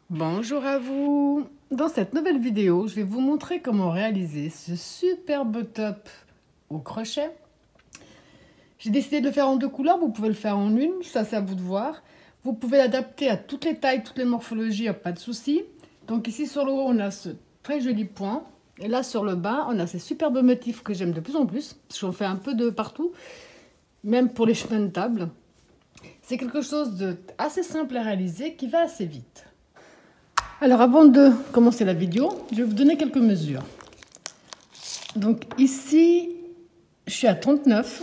Bonjour à vous. Dans cette nouvelle vidéo, je vais vous montrer comment réaliser ce superbe top au crochet. J'ai décidé de le faire en deux couleurs, vous pouvez le faire en une, ça c'est à vous de voir. Vous pouvez l'adapter à toutes les tailles, toutes les morphologies, pas de souci. Donc ici sur le haut, on a ce très joli point. Et là sur le bas, on a ces superbes motifs que j'aime de plus en plus. J'en fais un peu de partout, même pour les chemins de table. C'est quelque chose de assez simple à réaliser qui va assez vite. Alors avant de commencer la vidéo, je vais vous donner quelques mesures. Donc ici, je suis à 39.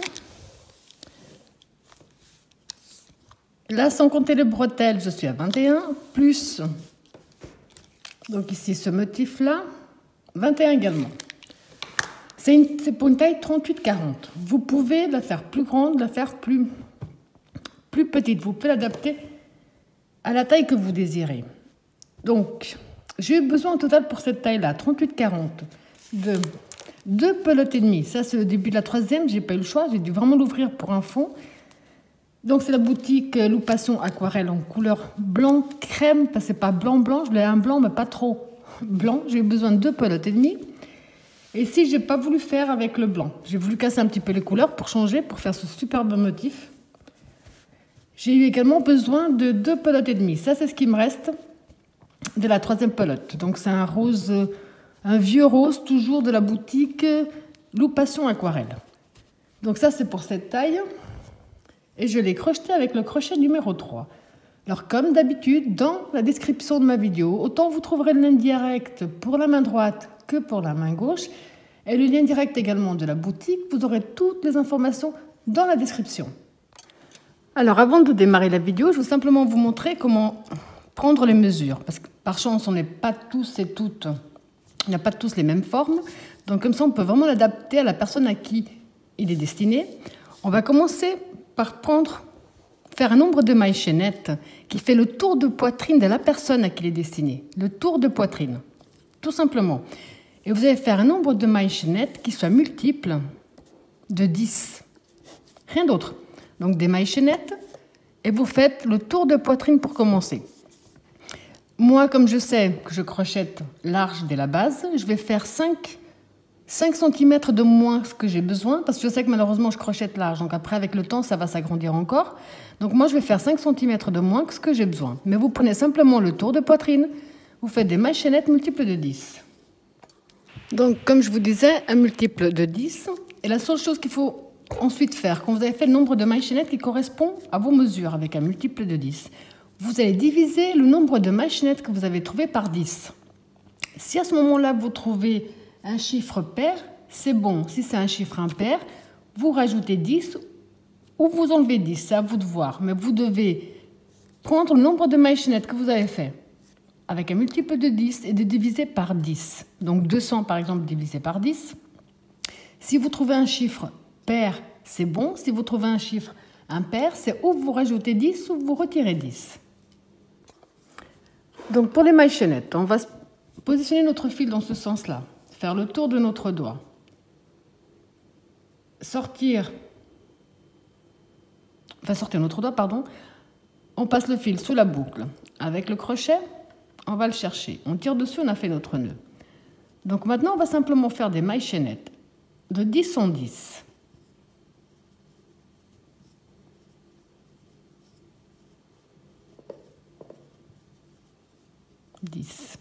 Là, sans compter les bretelles, je suis à 21, plus, donc ici ce motif-là, 21 également. C'est pour une taille 38-40. Vous pouvez la faire plus grande, la faire plus petite. Vous pouvez l'adapter à la taille que vous désirez. Donc, j'ai eu besoin au total pour cette taille-là, 38-40, de 2 pelotes et demie. Ça, c'est le début de la troisième, j'ai pas eu le choix, j'ai dû vraiment l'ouvrir pour un fond. Donc, c'est la boutique Loupasson Aquarelle en couleur blanc crème, parce que c'est pas blanc-blanc, je voulais un blanc, mais pas trop blanc. J'ai eu besoin de 2 pelotes et demie. Et si j'ai pas voulu faire avec le blanc, j'ai voulu casser un petit peu les couleurs pour changer, pour faire ce superbe motif. J'ai eu également besoin de 2 pelotes et demie. Ça, c'est ce qui me reste de la troisième pelote. Donc c'est un rose, un vieux rose, toujours de la boutique Loupasson Aquarelle. Donc ça c'est pour cette taille. Et je l'ai crocheté avec le crochet numéro 3. Alors comme d'habitude, dans la description de ma vidéo, autant vous trouverez le lien direct pour la main droite que pour la main gauche. Et le lien direct également de la boutique, vous aurez toutes les informations dans la description. Alors avant de démarrer la vidéo, je veux simplement vous montrer comment prendre les mesures, parce que par chance, on n'est pas tous et toutes, il n'y a pas tous les mêmes formes. Donc comme ça, on peut vraiment l'adapter à la personne à qui il est destiné. On va commencer par faire un nombre de mailles chaînettes qui fait le tour de poitrine de la personne à qui il est destiné. Le tour de poitrine, tout simplement. Et vous allez faire un nombre de mailles chaînettes qui soit multiple de 10. Rien d'autre. Donc des mailles chaînettes et vous faites le tour de poitrine pour commencer. Moi, comme je sais que je crochette large dès la base, je vais faire 5 cm de moins ce que j'ai besoin, parce que je sais que malheureusement, je crochette large. Donc après, avec le temps, ça va s'agrandir encore. Donc moi, je vais faire 5 cm de moins que ce que j'ai besoin. Mais vous prenez simplement le tour de poitrine, vous faites des mailles chaînettes multiples de 10. Donc, comme je vous disais, un multiple de 10. Et la seule chose qu'il faut ensuite faire, quand vous avez fait le nombre de mailles chaînettes qui correspond à vos mesures avec un multiple de 10, vous allez diviser le nombre de mailles chaînettes que vous avez trouvé par 10. Si à ce moment-là, vous trouvez un chiffre pair, c'est bon. Si c'est un chiffre impair, vous rajoutez 10 ou vous enlevez 10. C'est à vous de voir. Mais vous devez prendre le nombre de mailles chaînettes que vous avez fait avec un multiple de 10 et de diviser par 10. Donc 200 par exemple divisé par 10. Si vous trouvez un chiffre pair, c'est bon. Si vous trouvez un chiffre impair, c'est ou vous rajoutez 10 ou vous retirez 10. Donc pour les mailles chaînettes, on va positionner notre fil dans ce sens-là, faire le tour de notre doigt, sortir notre doigt, pardon, on passe le fil sous la boucle. Avec le crochet, on va le chercher, on tire dessus, on a fait notre nœud. Donc maintenant, on va simplement faire des mailles chaînettes de 10 en 10. 10.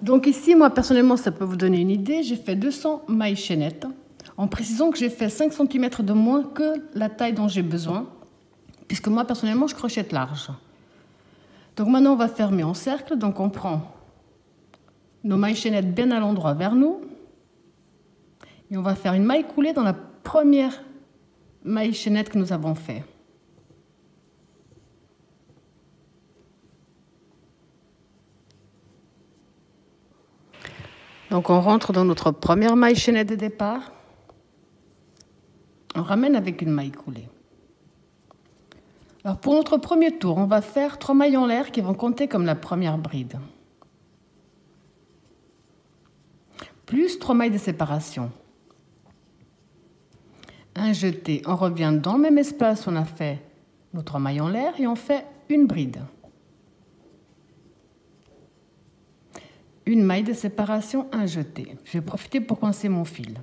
Donc ici, moi personnellement, ça peut vous donner une idée, j'ai fait 200 mailles chaînettes, en précisant que j'ai fait 5 cm de moins que la taille dont j'ai besoin, puisque moi personnellement, je crochette large. Donc maintenant, on va fermer en cercle, donc on prend nos mailles chaînettes bien à l'endroit vers nous, et on va faire une maille coulée dans la première maille chaînette que nous avons fait. Donc on rentre dans notre première maille chaînette de départ. On ramène avec une maille coulée. Alors pour notre premier tour, on va faire 3 mailles en l'air qui vont compter comme la première bride. Plus plus 3 mailles de séparation. Un jeté, on revient dans le même espace où on a fait nos 3 mailles en l'air et on fait une bride. Une maille de séparation, un jeté. Je vais profiter pour coincer mon fil.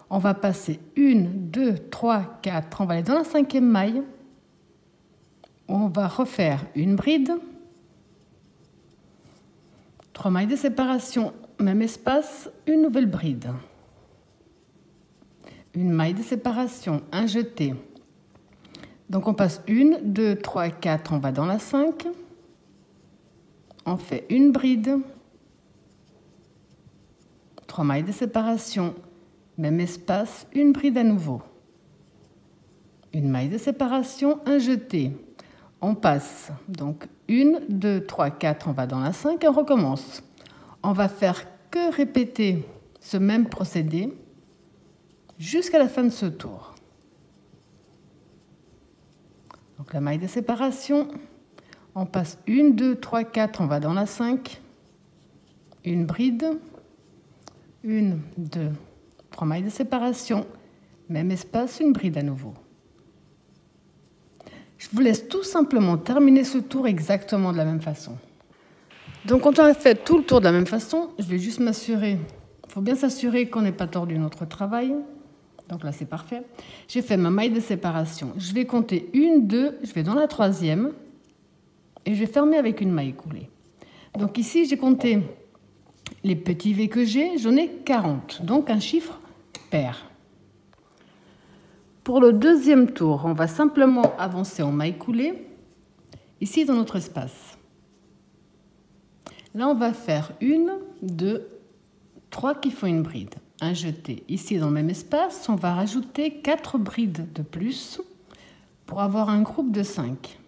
On va passer 1, 2, 3, 4. On va aller dans la 5e maille. On va refaire une bride. 3 mailles de séparation, même espace, une nouvelle bride. Une maille de séparation, un jeté. Donc on passe 1, 2, 3, 4, on va dans la 5. On fait une bride. 3 mailles de séparation, même espace, une bride à nouveau. Une maille de séparation, un jeté. On passe donc 1, 2, 3, 4, on va dans la 5 et on recommence. On va faire que répéter ce même procédé jusqu'à la fin de ce tour. Donc la maille de séparation, on passe 1, 2, 3, 4, on va dans la 5, une bride, 1, 2, 3 mailles de séparation, même espace, une bride à nouveau. Je vous laisse tout simplement terminer ce tour exactement de la même façon. Donc quand on a fait tout le tour de la même façon, je vais juste m'assurer, il faut bien s'assurer qu'on n'ait pas tordu notre travail. Donc là c'est parfait. J'ai fait ma maille de séparation. Je vais compter 1, 2, je vais dans la 3e et je vais fermer avec une maille coulée. Donc ici j'ai compté les petits V que j'ai, j'en ai 40, donc un chiffre pair. Pour le deuxième tour, on va simplement avancer en maille coulée, ici dans notre espace. Là, on va faire 1, 2, 3 qui font une bride. Un jeté. Ici, dans le même espace, on va rajouter 4 brides de plus pour avoir un groupe de 5.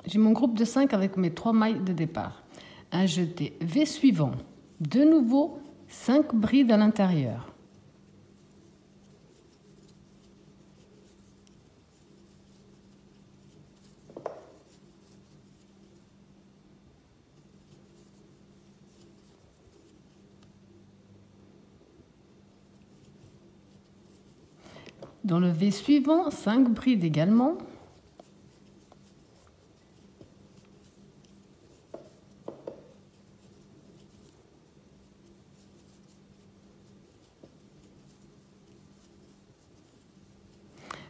J'ai mon groupe de 5 avec mes 3 mailles de départ. Un jeté, V suivant. De nouveau, 5 brides à l'intérieur. Dans le V suivant, 5 brides également.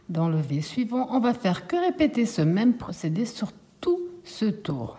Dans le V suivant, on va faire que répéter ce même procédé sur tout ce tour.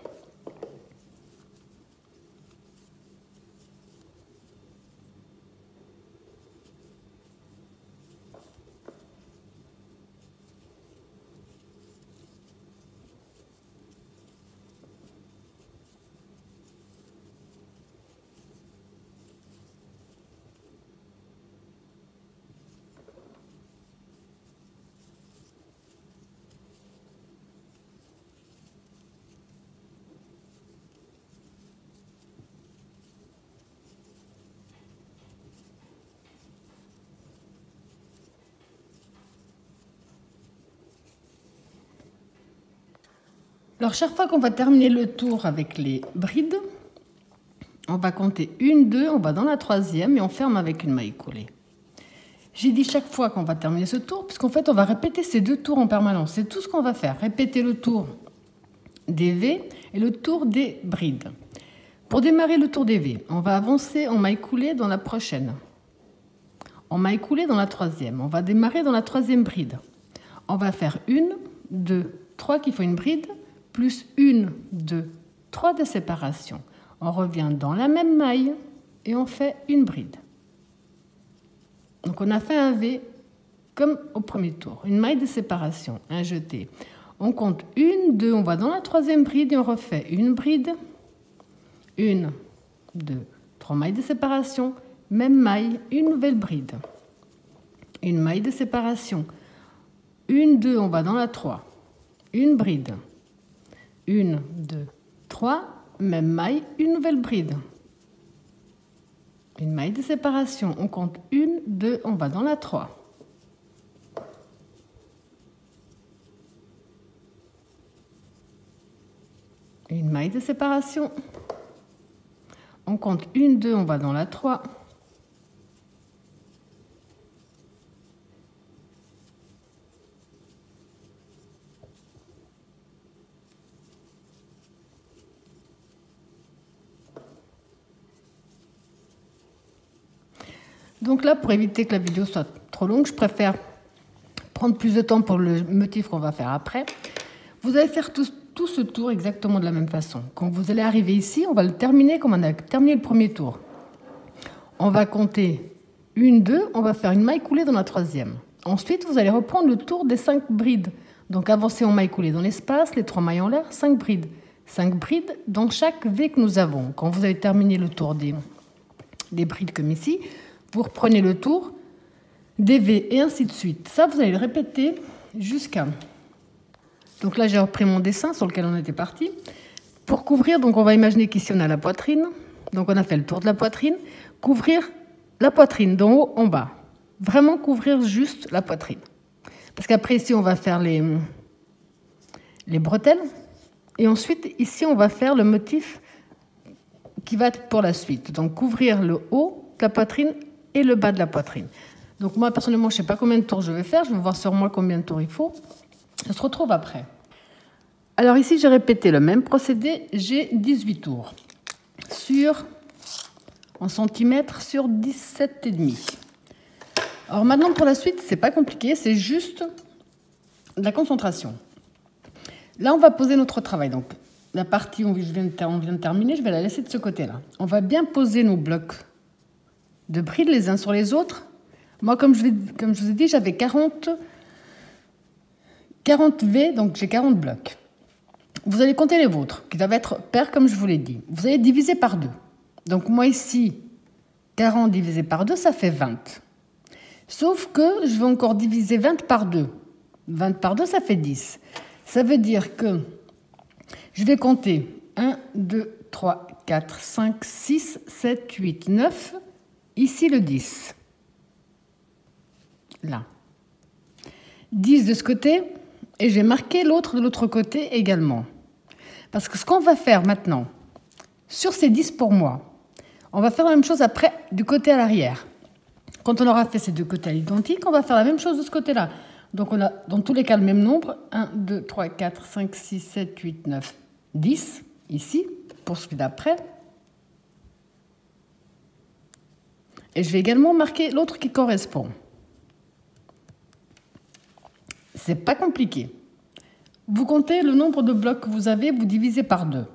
Alors, chaque fois qu'on va terminer le tour avec les brides, on va compter 1, 2, on va dans la 3e et on ferme avec une maille coulée. J'ai dit chaque fois qu'on va terminer ce tour, puisqu'en fait, on va répéter ces 2 tours en permanence. C'est tout ce qu'on va faire. Répéter le tour des V et le tour des brides. Pour démarrer le tour des V, on va avancer en maille coulée dans la prochaine. En maille coulée dans la 3e. On va démarrer dans la 3e bride. On va faire 1, 2, 3 qui font une bride, plus 1, 2, 3 de séparation. On revient dans la même maille et on fait une bride. Donc on a fait un V comme au premier tour. Une maille de séparation, un jeté. On compte 1, 2, on va dans la 3e bride et on refait une bride. 1, 2, 3 mailles de séparation, même maille, une nouvelle bride. Une maille de séparation. 1, 2, on va dans la 3. Une bride. 1, 2, 3, même maille, une nouvelle bride. Une maille de séparation, on compte 1, 2, on va dans la 3. une maille de séparation. On compte 1, 2, on va dans la 3. Donc là, pour éviter que la vidéo soit trop longue, je préfère prendre plus de temps pour le motif qu'on va faire après. Vous allez faire tout ce tour exactement de la même façon. Quand vous allez arriver ici, on va le terminer comme on a terminé le premier tour. On va compter 1, 2, on va faire une maille coulée dans la troisième. Ensuite, vous allez reprendre le tour des 5 brides. Donc avancer en maille coulée dans l'espace, les 3 mailles en l'air, 5 brides. 5 brides dans chaque V que nous avons. Quand vous avez terminé le tour des brides comme ici, vous reprenez le tour des V et ainsi de suite. Ça, vous allez le répéter jusqu'à... Donc là, j'ai repris mon dessin sur lequel on était parti. Pour couvrir, donc on va imaginer qu'ici, on a la poitrine. Donc on a fait le tour de la poitrine. Couvrir la poitrine d'en haut en bas. Vraiment couvrir juste la poitrine. Parce qu'après, ici, on va faire les bretelles. Et ensuite, ici, on va faire le motif qui va être pour la suite. Donc couvrir le haut de la poitrine et le bas de la poitrine. Donc moi, personnellement, je ne sais pas combien de tours je vais faire. Je vais voir sur moi combien de tours il faut. On se retrouve après. Alors ici, j'ai répété le même procédé. J'ai 18 tours en centimètres sur 17,5. Alors maintenant, pour la suite, c'est pas compliqué. C'est juste de la concentration. Là, on va poser notre travail. Donc la partie où on vient de terminer, je vais la laisser de ce côté-là. On va bien poser nos blocs de brides les uns sur les autres. Moi, comme je vous ai dit, j'avais 40 V, donc j'ai 40 blocs. Vous allez compter les vôtres, qui doivent être pairs, comme je vous l'ai dit. Vous allez diviser par 2. Donc moi ici, 40 divisé par 2, ça fait 20. Sauf que je vais encore diviser 20 par 2. 20 par 2, ça fait 10. Ça veut dire que je vais compter 1, 2, 3, 4, 5, 6, 7, 8, 9. Ici, le 10. Là. 10 de ce côté. Et j'ai marqué l'autre de l'autre côté également. Parce que ce qu'on va faire maintenant, sur ces 10 pour moi, on va faire la même chose après du côté à l'arrière. Quand on aura fait ces deux côtés à l'identique, on va faire la même chose de ce côté-là. Donc on a dans tous les cas le même nombre. 1, 2, 3, 4, 5, 6, 7, 8, 9, 10. Ici, pour celui d'après. Et je vais également marquer l'autre qui correspond. C'est pas compliqué. Vous comptez le nombre de blocs que vous avez, vous divisez par 2.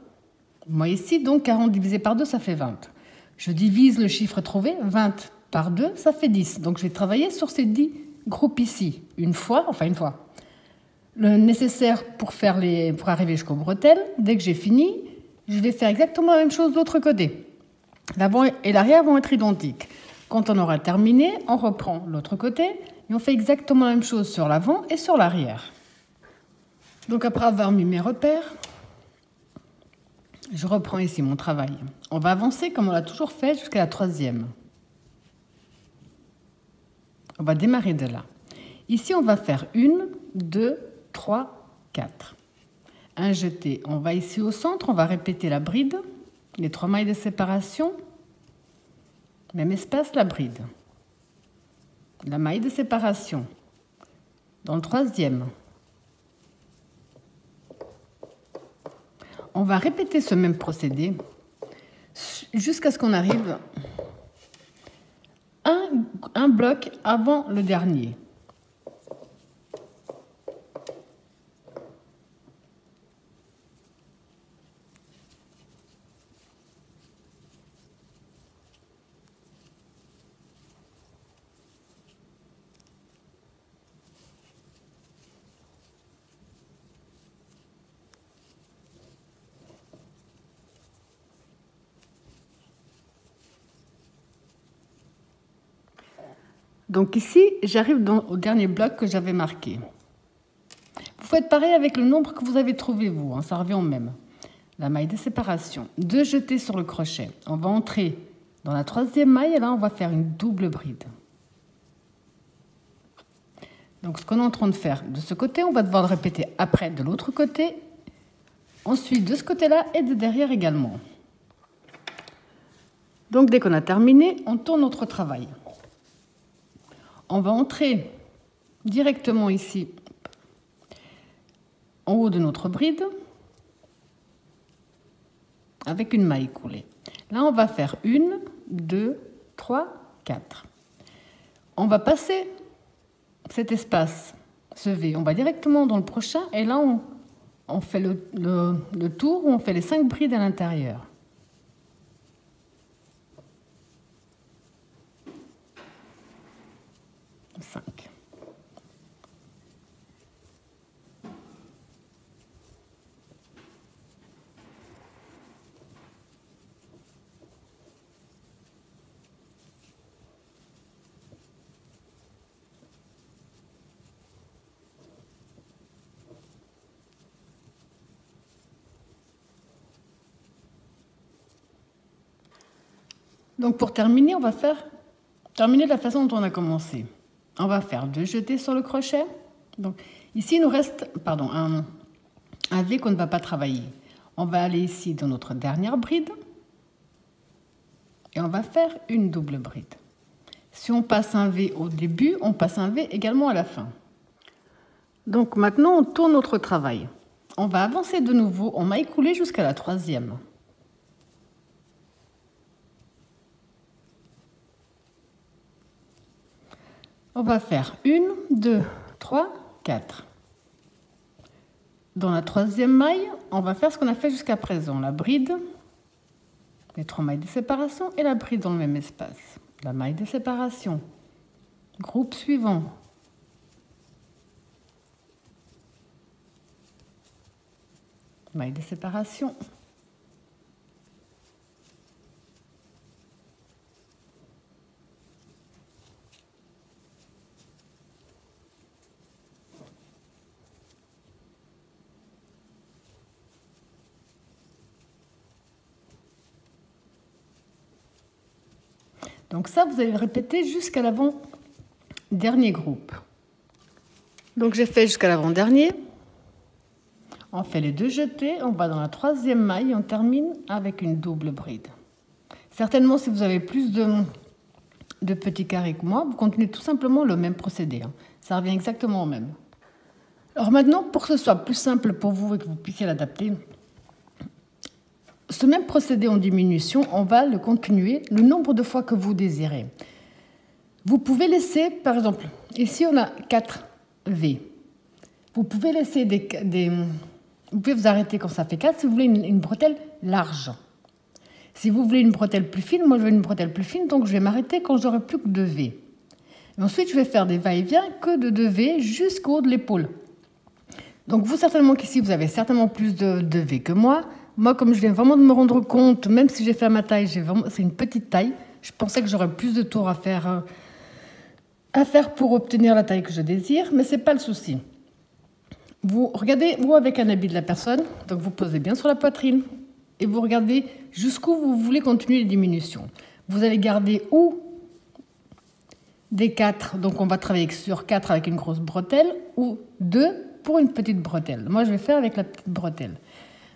Moi ici, donc 40 divisé par 2, ça fait 20. Je divise le chiffre trouvé, 20 par 2, ça fait 10. Donc je vais travailler sur ces 10 groupes ici. Une fois. Le nécessaire pour arriver jusqu'aux bretelles. Dès que j'ai fini, je vais faire exactement la même chose de l'autre côté. L'avant et l'arrière vont être identiques. Quand on aura terminé, on reprend l'autre côté et on fait exactement la même chose sur l'avant et sur l'arrière. Donc après avoir mis mes repères, je reprends ici mon travail. On va avancer comme on l'a toujours fait jusqu'à la troisième. On va démarrer de là. Ici, on va faire 1, 2, 3, 4. Un jeté. On va ici au centre, on va répéter la bride, les 3 mailles de séparation. Même espace, la bride. La maille de séparation. Dans le troisième. On va répéter ce même procédé jusqu'à ce qu'on arrive un bloc avant le dernier. Donc ici, j'arrive au dernier bloc que j'avais marqué. Vous faites pareil avec le nombre que vous avez trouvé, vous, ça revient au même. La maille de séparation. 2 jetés sur le crochet. On va entrer dans la troisième maille et là, on va faire une double bride. Donc ce qu'on est en train de faire de ce côté, on va devoir le répéter après de l'autre côté. Ensuite, de ce côté-là et de derrière également. Donc, dès qu'on a terminé, on tourne notre travail. On va entrer directement ici, en haut de notre bride, avec une maille coulée. Là, on va faire 1, 2, 3, 4. On va passer cet espace, ce V, on va directement dans le prochain, et là, on fait le tour où on fait les 5 brides à l'intérieur. Donc pour terminer, on va terminer de la façon dont on a commencé. On va faire 2 jetés sur le crochet. Donc ici, il nous reste un V qu'on ne va pas travailler. On va aller ici dans notre dernière bride et on va faire une double bride. Si on passe un V au début, on passe un V également à la fin. Donc maintenant, on tourne notre travail. On va avancer de nouveau en maille coulée jusqu'à la 3e. On va faire 1, 2, 3, 4. Dans la 3e maille, on va faire ce qu'on a fait jusqu'à présent. La bride, les 3 mailles de séparation et la bride dans le même espace. La maille de séparation. Groupe suivant. Maille de séparation. Donc ça, vous allez le répéter jusqu'à l'avant-dernier groupe. Donc j'ai fait jusqu'à l'avant-dernier. On fait les 2 jetés, on va dans la 3e maille et on termine avec une double bride. Certainement, si vous avez plus de petits carrés que moi, vous continuez tout simplement le même procédé. Ça revient exactement au même. Alors maintenant, pour que ce soit plus simple pour vous et que vous puissiez l'adapter, ce même procédé en diminution, on va le continuer le nombre de fois que vous désirez. Vous pouvez laisser, par exemple, ici on a 4 V. Vous pouvez laisser vous pouvez vous arrêter quand ça fait 4 si vous voulez une bretelle large. Si vous voulez une bretelle plus fine, moi je veux une bretelle plus fine, donc je vais m'arrêter quand j'aurai plus que 2 V. Et ensuite, je vais faire des va-et-vient que de 2 V jusqu'au haut de l'épaule. Donc vous, certainement qu'ici, vous avez certainement plus de V que moi. Moi, comme je viens vraiment de me rendre compte, même si j'ai fait à ma taille, c'est une petite taille, je pensais que j'aurais plus de tours à faire pour obtenir la taille que je désire, mais ce n'est pas le souci. Vous regardez, vous, avec un habit de la personne, donc vous posez bien sur la poitrine et vous regardez jusqu'où vous voulez continuer les diminutions. Vous allez garder ou des 4, donc on va travailler sur 4 avec une grosse bretelle, ou 2 pour une petite bretelle. Moi, je vais faire avec la petite bretelle.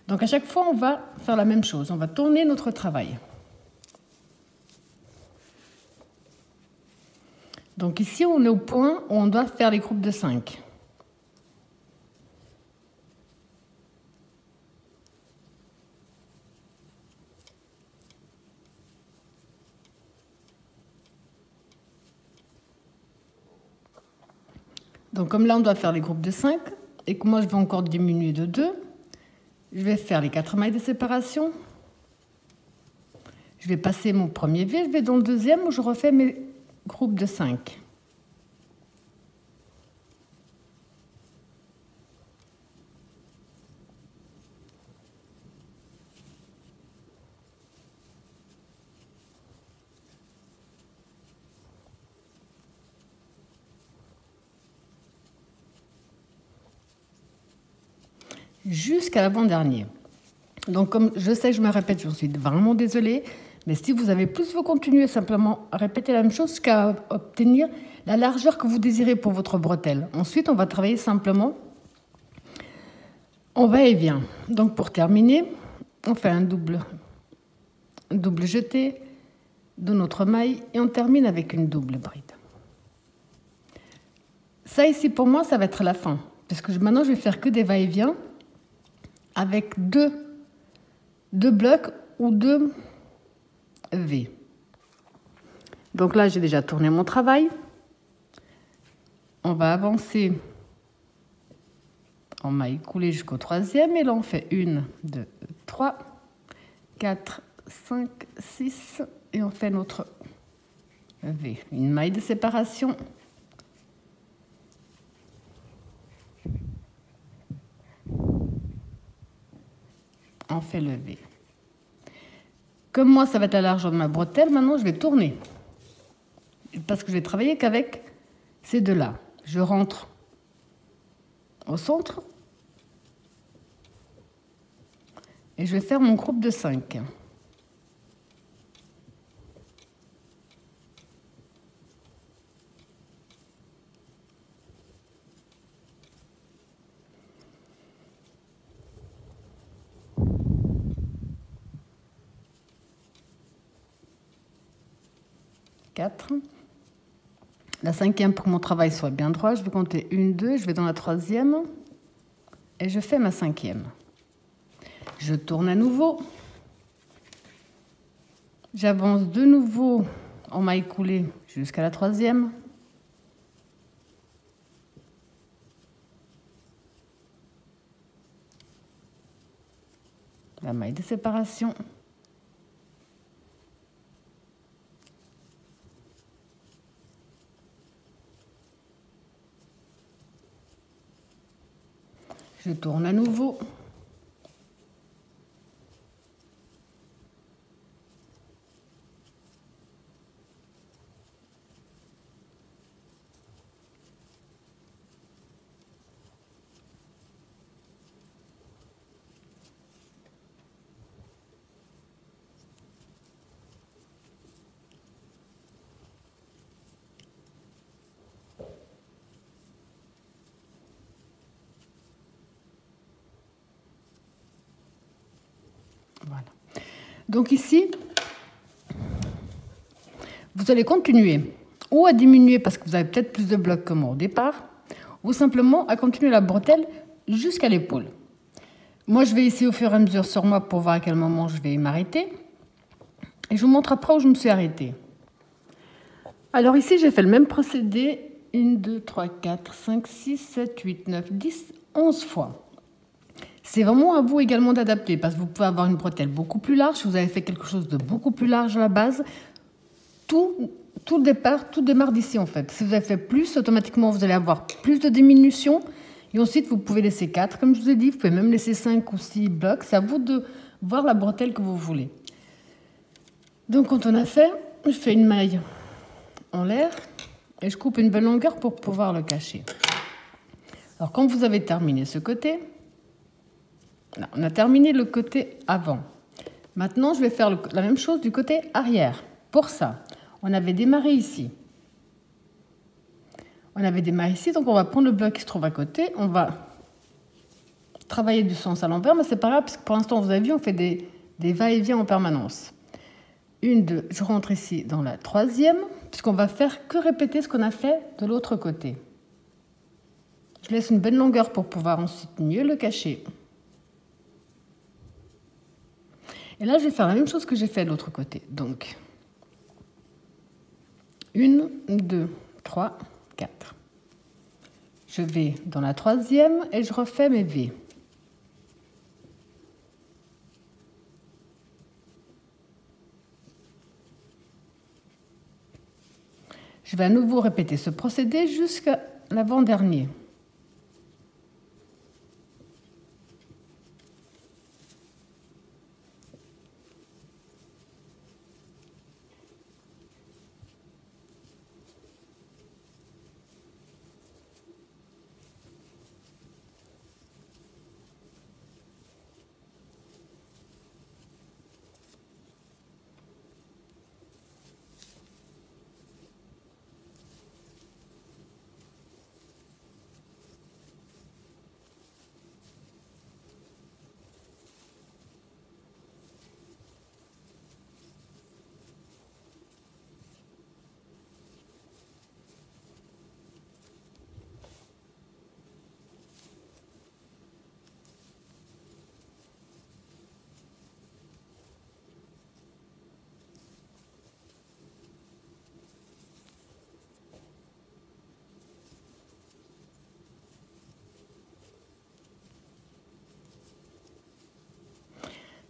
Donc à chaque fois, on va faire la même chose. On va tourner notre travail. Donc ici, on est au point où on doit faire les groupes de 5. Donc comme là, on doit faire les groupes de 5, et que moi, je vais encore diminuer de 2, je vais faire les 4 mailles de séparation. Je vais passer mon premier V, je vais dans le deuxième où je refais mes groupes de 5. Jusqu'à l'avant-dernier. Donc comme je sais que je me répète, je suis vraiment désolée, mais si vous avez plus, vous continuez simplement à répéter la même chose jusqu'à obtenir la largeur que vous désirez pour votre bretelle. Ensuite, on va travailler simplement On va et vient. Donc pour terminer, on fait un double jeté de notre maille et on termine avec une double bride. Ça ici pour moi, ça va être la fin, parce que maintenant je vais faire que des va-et-vient avec deux blocs ou deux V. Donc là, j'ai déjà tourné mon travail. On va avancer en maille coulée jusqu'au troisième. Et là, on fait 1, 2, 3, 4, 5, 6. Et on fait notre V. Une maille de séparation. On fait le V. Comme moi, ça va être la largeur de ma bretelle, maintenant, je vais tourner. Parce que je vais travailler qu'avec ces deux-là. Je rentre au centre. Et je vais faire mon groupe de 5. La cinquième, pour que mon travail soit bien droit, je vais compter 1, 2, je vais dans la troisième et je fais ma cinquième. Je tourne à nouveau. J'avance de nouveau en maille coulée jusqu'à la troisième. La maille de séparation. Je tourne à nouveau. Voilà. Donc ici, vous allez continuer ou à diminuer parce que vous avez peut-être plus de blocs que moi au départ, ou simplement à continuer la bretelle jusqu'à l'épaule. Moi, je vais ici au fur et à mesure sur moi pour voir à quel moment je vais m'arrêter. Et je vous montre après où je me suis arrêtée. Alors ici, j'ai fait le même procédé 1, 2, 3, 4, 5, 6, 7, 8, 9, 10, 11 fois. C'est vraiment à vous également d'adapter parce que vous pouvez avoir une bretelle beaucoup plus large. Si vous avez fait quelque chose de beaucoup plus large à la base, tout démarre d'ici en fait. Si vous avez fait plus, automatiquement vous allez avoir plus de diminution. Et ensuite, vous pouvez laisser 4, comme je vous ai dit. Vous pouvez même laisser 5 ou 6 blocs. C'est à vous de voir la bretelle que vous voulez. Donc quand on a fait, je fais une maille en l'air et je coupe une belle longueur pour pouvoir le cacher. Alors quand vous avez terminé ce côté, là, on a terminé le côté avant. Maintenant, je vais faire la même chose du côté arrière. Pour ça, on avait démarré ici. On avait démarré ici, donc on va prendre le bloc qui se trouve à côté. On va travailler du sens à l'envers, mais c'est pas grave, parce que pour l'instant, vous avez vu, on fait des va-et-vient en permanence. 1, 2, je rentre ici dans la troisième, puisqu'on va faire que répéter ce qu'on a fait de l'autre côté. Je laisse une belle longueur pour pouvoir ensuite mieux le cacher. Et là, je vais faire la même chose que j'ai fait de l'autre côté. Donc, 1, 2, 3, 4. Je vais dans la troisième et je refais mes V. Je vais à nouveau répéter ce procédé jusqu'à l'avant-dernier.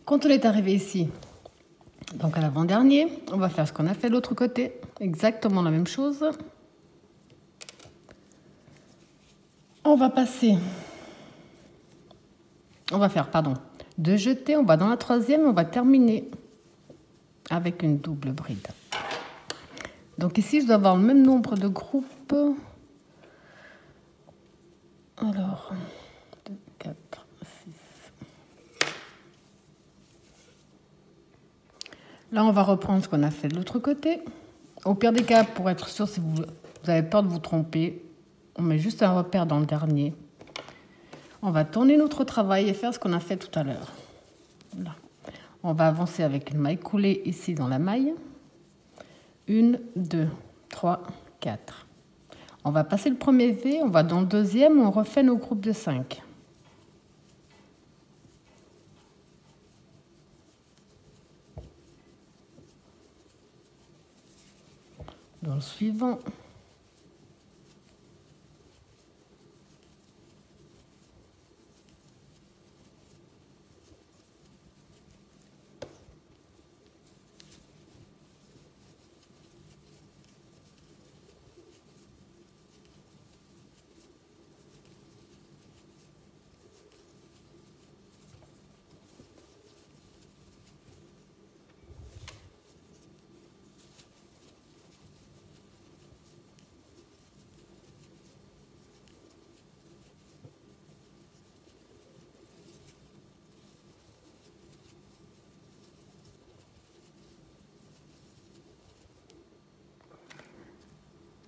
Quand on est arrivé ici, donc à l'avant-dernier, on va faire ce qu'on a fait de l'autre côté, exactement la même chose. On va faire, pardon, 2 jetés, on va dans la troisième, on va terminer avec une double bride. Donc ici, je dois avoir le même nombre de groupes. Alors, 2, 4, 6. Là, on va reprendre ce qu'on a fait de l'autre côté. Au pire des cas, pour être sûr, si vous avez peur de vous tromper, on met juste un repère dans le dernier. On va tourner notre travail et faire ce qu'on a fait tout à l'heure. Là. On va avancer avec une maille coulée ici dans la maille. 1, 2, 3, 4. On va passer le premier V, on va dans le deuxième, on refait nos groupes de 5. Dans le suivant.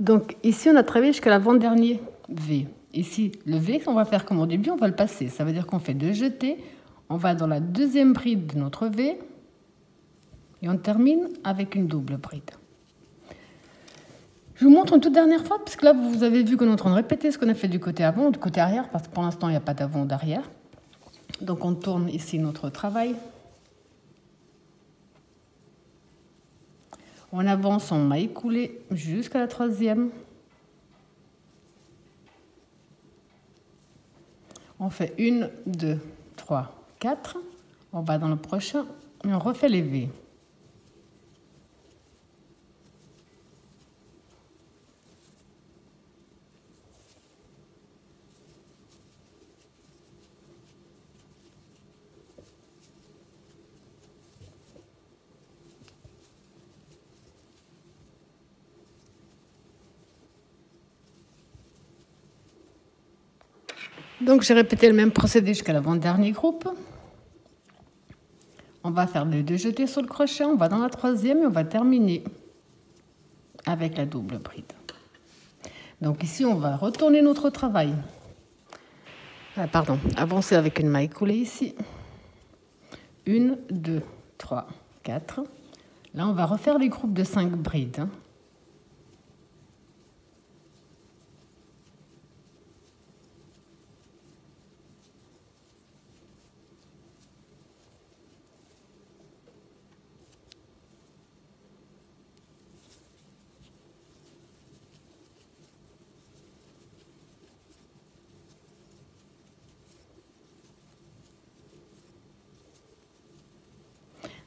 Donc ici, on a travaillé jusqu'à l'avant-dernier V. Ici, le V, on va faire comme au début, on va le passer. Ça veut dire qu'on fait 2 jetés, on va dans la deuxième bride de notre V et on termine avec une double bride. Je vous montre une toute dernière fois, parce que là, vous avez vu qu'on est en train de répéter ce qu'on a fait du côté avant, du côté arrière, parce que pour l'instant, il n'y a pas d'avant ou d'arrière. Donc on tourne ici notre travail. On avance en maille coulée jusqu'à la troisième. On fait 1, 2, 3, 4. On va dans le prochain et on refait les V. Donc j'ai répété le même procédé jusqu'à l'avant-dernier groupe. On va faire les 2 jetés sur le crochet, on va dans la troisième et on va terminer avec la double bride. Donc ici, on va retourner notre travail. Avancer avec une maille coulée ici. 1, 2, 3, 4. Là, on va refaire les groupes de 5 brides.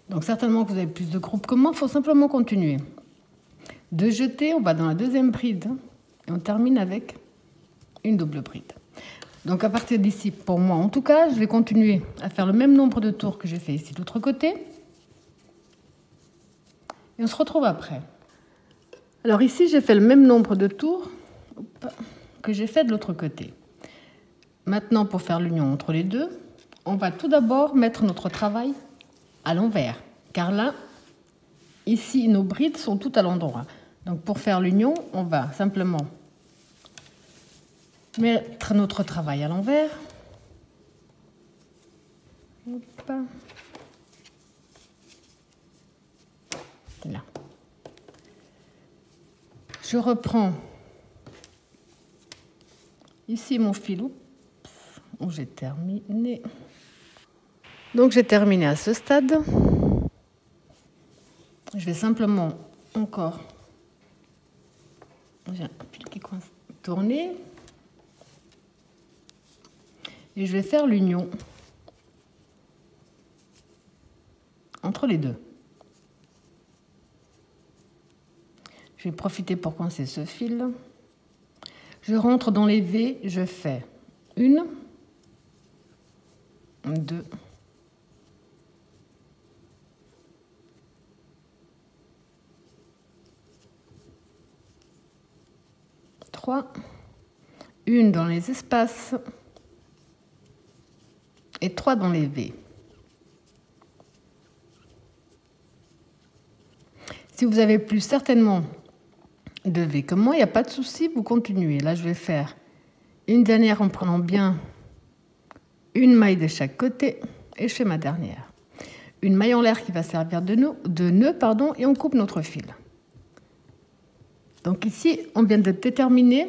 Donc certainement que vous avez plus de groupes que moi, il faut simplement continuer. 2 jetés, on va dans la deuxième bride et on termine avec une double bride. Donc à partir d'ici, pour moi en tout cas, je vais continuer à faire le même nombre de tours que j'ai fait ici de l'autre côté. Et on se retrouve après. Alors ici, j'ai fait le même nombre de tours que j'ai fait de l'autre côté. Maintenant, pour faire l'union entre les deux, on va tout d'abord mettre notre travail à l'envers. Car là, ici, nos brides sont toutes à l'endroit. Donc pour faire l'union, on va simplement mettre notre travail à l'envers. Là. Je reprends ici mon fil où j'ai terminé. Donc j'ai terminé à ce stade. Je vais simplement encore, j'ai un fil qui coince, tourner et je vais faire l'union entre les deux. Je vais profiter pour coincer ce fil. Je rentre dans les V, je fais 1, 2, 3, 1 dans les espaces et 3 dans les V. Si vous avez plus certainement de V comme moi, il n'y a pas de souci, vous continuez. Là, je vais faire une dernière en prenant bien une maille de chaque côté et je fais ma dernière. Une maille en l'air qui va servir de nœud, et on coupe notre fil. Donc ici, on vient de déterminer,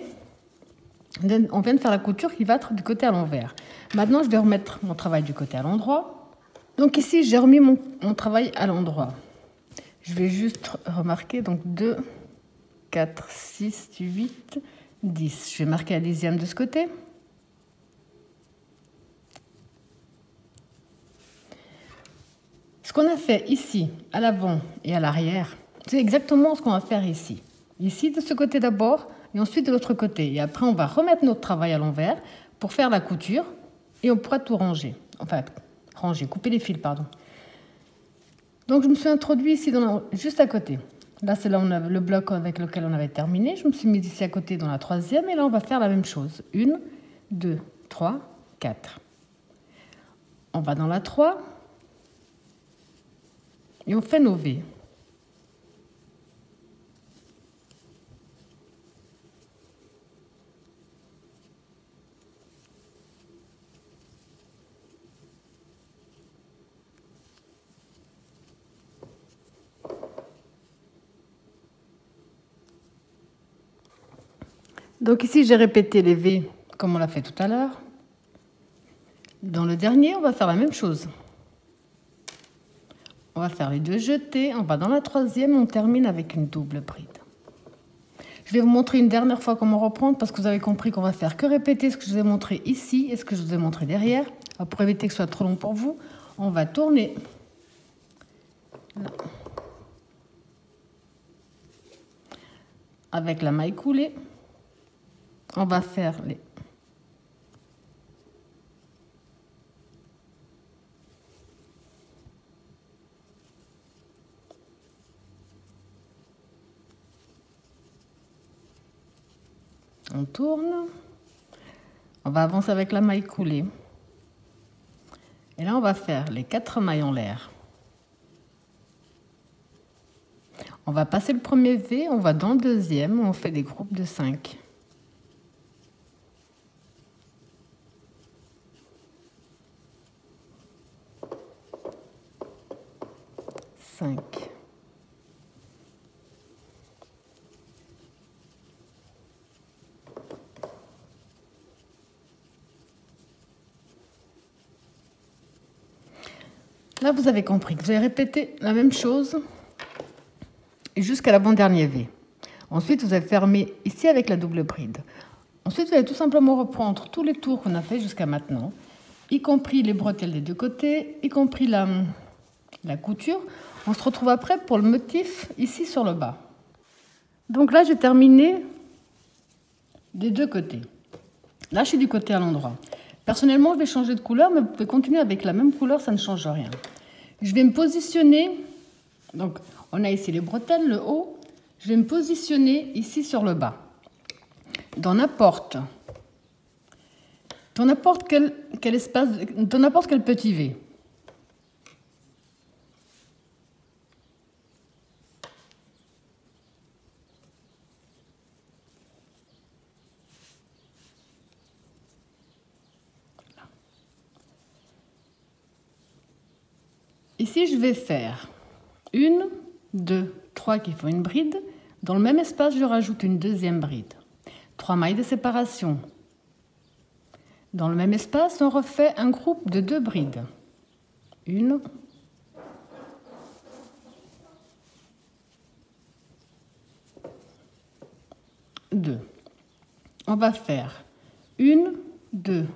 on vient de faire la couture qui va être du côté à l'envers. Maintenant, je vais remettre mon travail du côté à l'endroit. Donc ici, j'ai remis mon travail à l'endroit. Je vais juste remarquer, donc 2, 4, 6, 8, 10. Je vais marquer la 10e de ce côté. Ce qu'on a fait ici, à l'avant et à l'arrière, c'est exactement ce qu'on va faire ici. Ici, de ce côté d'abord, et ensuite de l'autre côté. Et après, on va remettre notre travail à l'envers pour faire la couture, et on pourra tout ranger. Enfin, ranger, couper les fils, pardon. Donc, je me suis introduit ici, juste à côté. Là, c'est là où on a le bloc avec lequel on avait terminé. Je me suis mise ici à côté dans la 3e, et là, on va faire la même chose. 1, 2, 3, 4. On va dans la 3, et on fait nos V. Donc ici, j'ai répété les V comme on l'a fait tout à l'heure. Dans le dernier, on va faire la même chose. On va faire les 2 jetés, on va dans la 3e, on termine avec une double bride. Je vais vous montrer une dernière fois comment reprendre parce que vous avez compris qu'on va faire que répéter ce que je vous ai montré ici et ce que je vous ai montré derrière. Alors pour éviter que ce soit trop long pour vous, on va tourner. Là. Avec la maille coulée, on va faire les... On tourne, on va avancer avec la maille coulée. Et là, on va faire les 4 mailles en l'air. On va passer le premier V, on va dans le deuxième, on fait des groupes de 5. 5. Là, vous avez compris que vous allez répéter la même chose jusqu'à l'avant-dernier V. Ensuite, vous allez fermer ici avec la double bride. Ensuite, vous allez tout simplement reprendre tous les tours qu'on a fait jusqu'à maintenant, y compris les bretelles des deux côtés, y compris la couture. On se retrouve après pour le motif ici sur le bas. Donc là, j'ai terminé des deux côtés. Là, je suis du côté à l'endroit. Personnellement, je vais changer de couleur, mais vous pouvez continuer avec la même couleur, ça ne change rien. Je vais me positionner, donc on a ici les bretelles, le haut. Je vais me positionner ici sur le bas. Dans n'importe quel espace, dans n'importe quel petit V. Ici, je vais faire 1, 2, 3 qui font une bride. Dans le même espace, je rajoute une deuxième bride. 3 mailles de séparation. Dans le même espace, on refait un groupe de 2 brides. 1, 2. On va faire 1, 2,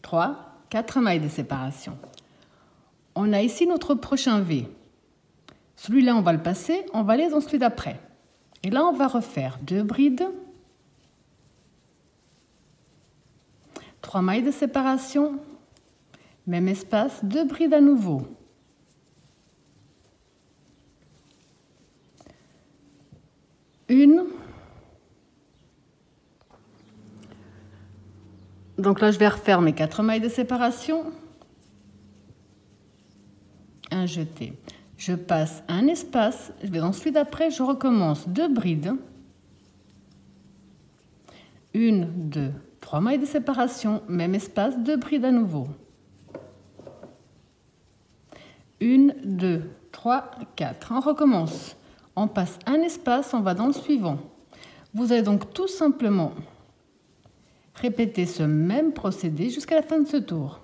3, 4 mailles de séparation. On a ici notre prochain V. Celui-là, on va le passer, on va aller dans celui d'après. Et là, on va refaire 2 brides, 3 mailles de séparation, même espace, 2 brides à nouveau. Une. Donc là, je vais refaire mes 4 mailles de séparation. Un jeté. Je passe un espace, je vais dans celui d'après, je recommence 2 brides. 1, 2, 3 mailles de séparation, même espace, 2 brides à nouveau. 1, 2, 3, 4. On recommence. On passe un espace, on va dans le suivant. Vous allez donc tout simplement répéter ce même procédé jusqu'à la fin de ce tour.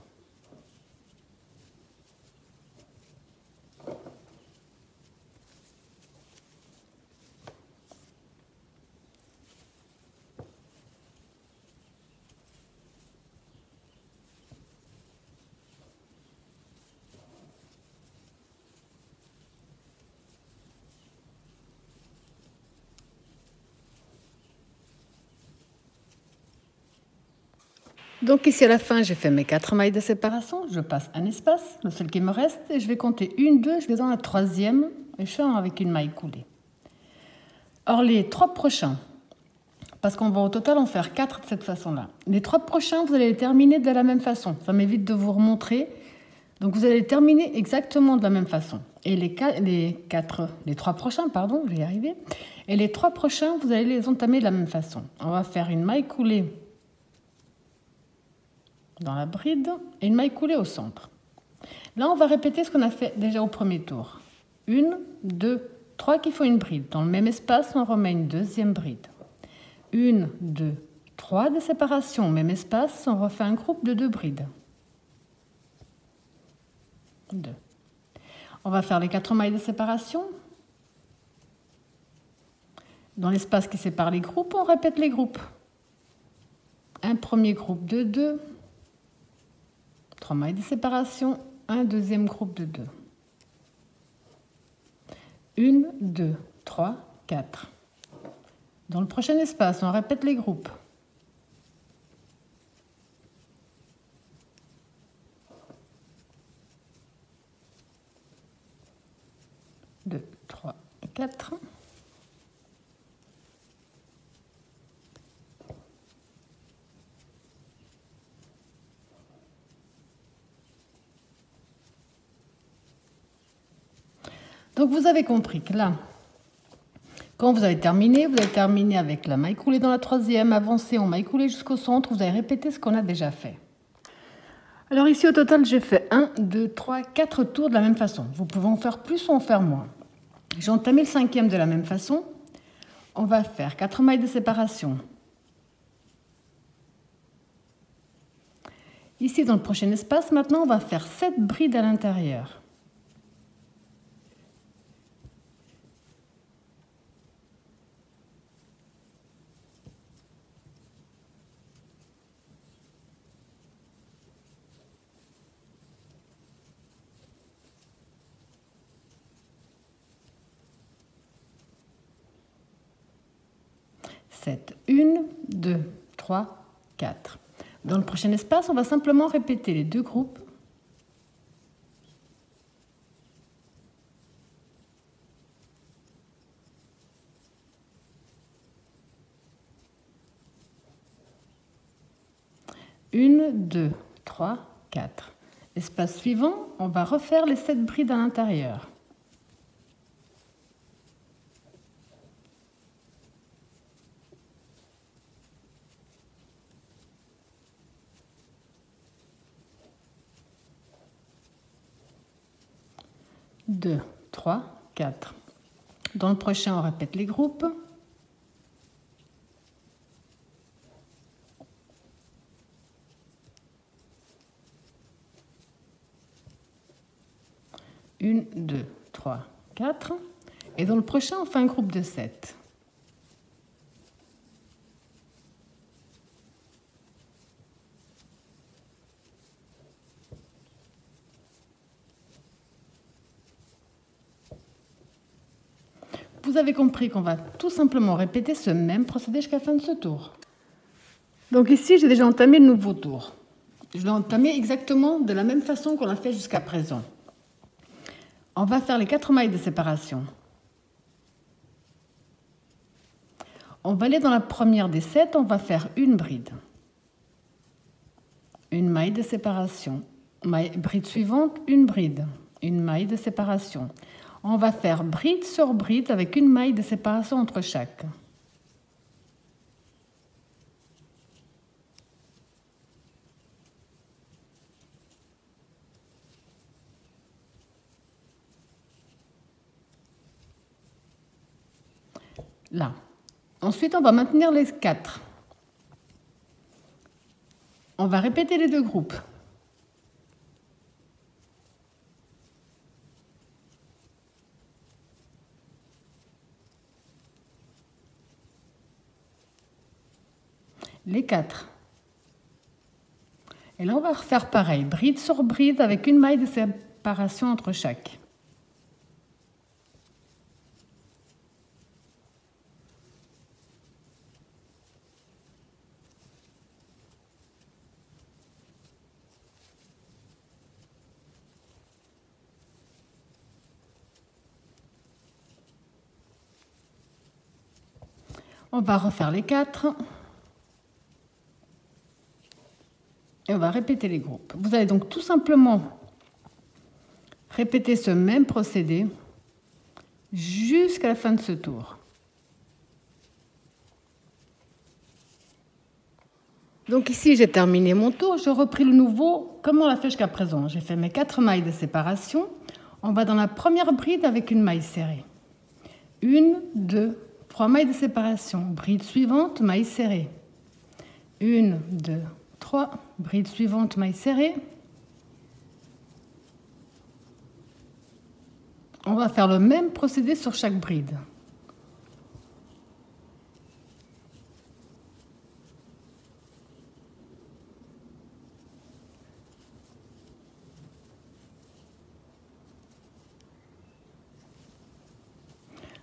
Donc ici à la fin, j'ai fait mes 4 mailles de séparation. Je passe un espace, le seul qui me reste, et je vais compter 1, 2, je vais dans la 3e et je fais avec une maille coulée. Or les 3 prochains, parce qu'on va au total en faire 4 de cette façon-là. Les 3 prochains, vous allez les terminer de la même façon. Ça m'évite de vous remontrer. Donc vous allez les terminer exactement de la même façon. Et les 3 prochains, pardon, je vais y arriver. Et les 3 prochains, vous allez les entamer de la même façon. On va faire une maille coulée dans la bride et une maille coulée au centre. Là, on va répéter ce qu'on a fait déjà au premier tour. 1, 2, 3 qui font une bride. Dans le même espace, on remet une deuxième bride. 1, 2, 3 de séparation. Même espace, on refait un groupe de 2 brides. 2. On va faire les 4 mailles de séparation. Dans l'espace qui sépare les groupes, on répète les groupes. Un premier groupe de 2. 3 mailles de séparation, un deuxième groupe de 2. 1, 2, 3, 4. Dans le prochain espace, on répète les groupes. 2, 3, 4. Donc vous avez compris que là, quand vous allez terminer avec la maille coulée dans la 3e, avancée en maille coulée jusqu'au centre, vous allez répéter ce qu'on a déjà fait. Alors ici au total, j'ai fait 1, 2, 3, 4 tours de la même façon. Vous pouvez en faire plus ou en faire moins. J'ai entamé le 5e de la même façon. On va faire 4 mailles de séparation. Ici dans le prochain espace, maintenant on va faire 7 brides à l'intérieur. Sept. 1, 2, 3, 4. Dans le prochain espace, on va simplement répéter les 2 groupes. Une, 2, 3, 4. Espace suivant, on va refaire les 7 brides à l'intérieur. Deux, 3, 4. Dans le prochain, on répète les groupes. Une, 2, 3, 4. Et dans le prochain, on fait un groupe de 7. vous avez compris qu'on va tout simplement répéter ce même procédé jusqu'à la fin de ce tour. Donc ici, j'ai déjà entamé le nouveau tour. Je l'ai entamé exactement de la même façon qu'on l'a fait jusqu'à présent. On va faire les 4 mailles de séparation. On va aller dans la première des 7, on va faire une bride. Une maille de séparation. Bride suivante, une bride. Une maille de séparation. On va faire bride sur bride avec une maille de séparation entre chaque. Là. Ensuite, on va maintenir les 4. On va répéter les 2 groupes. Les 4. Et là, on va refaire pareil, bride sur bride avec une maille de séparation entre chaque. On va refaire les 4. Et on va répéter les groupes. Vous allez donc tout simplement répéter ce même procédé jusqu'à la fin de ce tour. Donc ici, j'ai terminé mon tour. Je repris le nouveau comme on l'a fait jusqu'à présent. J'ai fait mes 4 mailles de séparation. On va dans la première bride avec une maille serrée. 1, 2, 3 mailles de séparation. Bride suivante, maille serrée. 1, 2, 3, bride suivante, maille serrée. On va faire le même procédé sur chaque bride.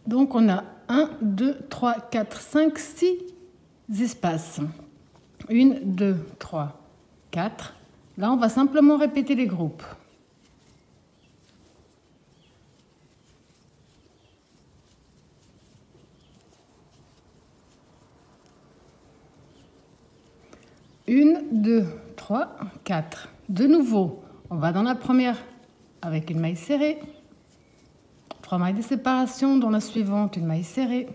Donc on a 1, 2, 3, 4, 5, 6 espaces. 1, 2, 3, 4. Là, on va simplement répéter les groupes. Une, 2, 3, 4. De nouveau, on va dans la première avec une maille serrée. 3 mailles de séparation, dans la suivante, une maille serrée.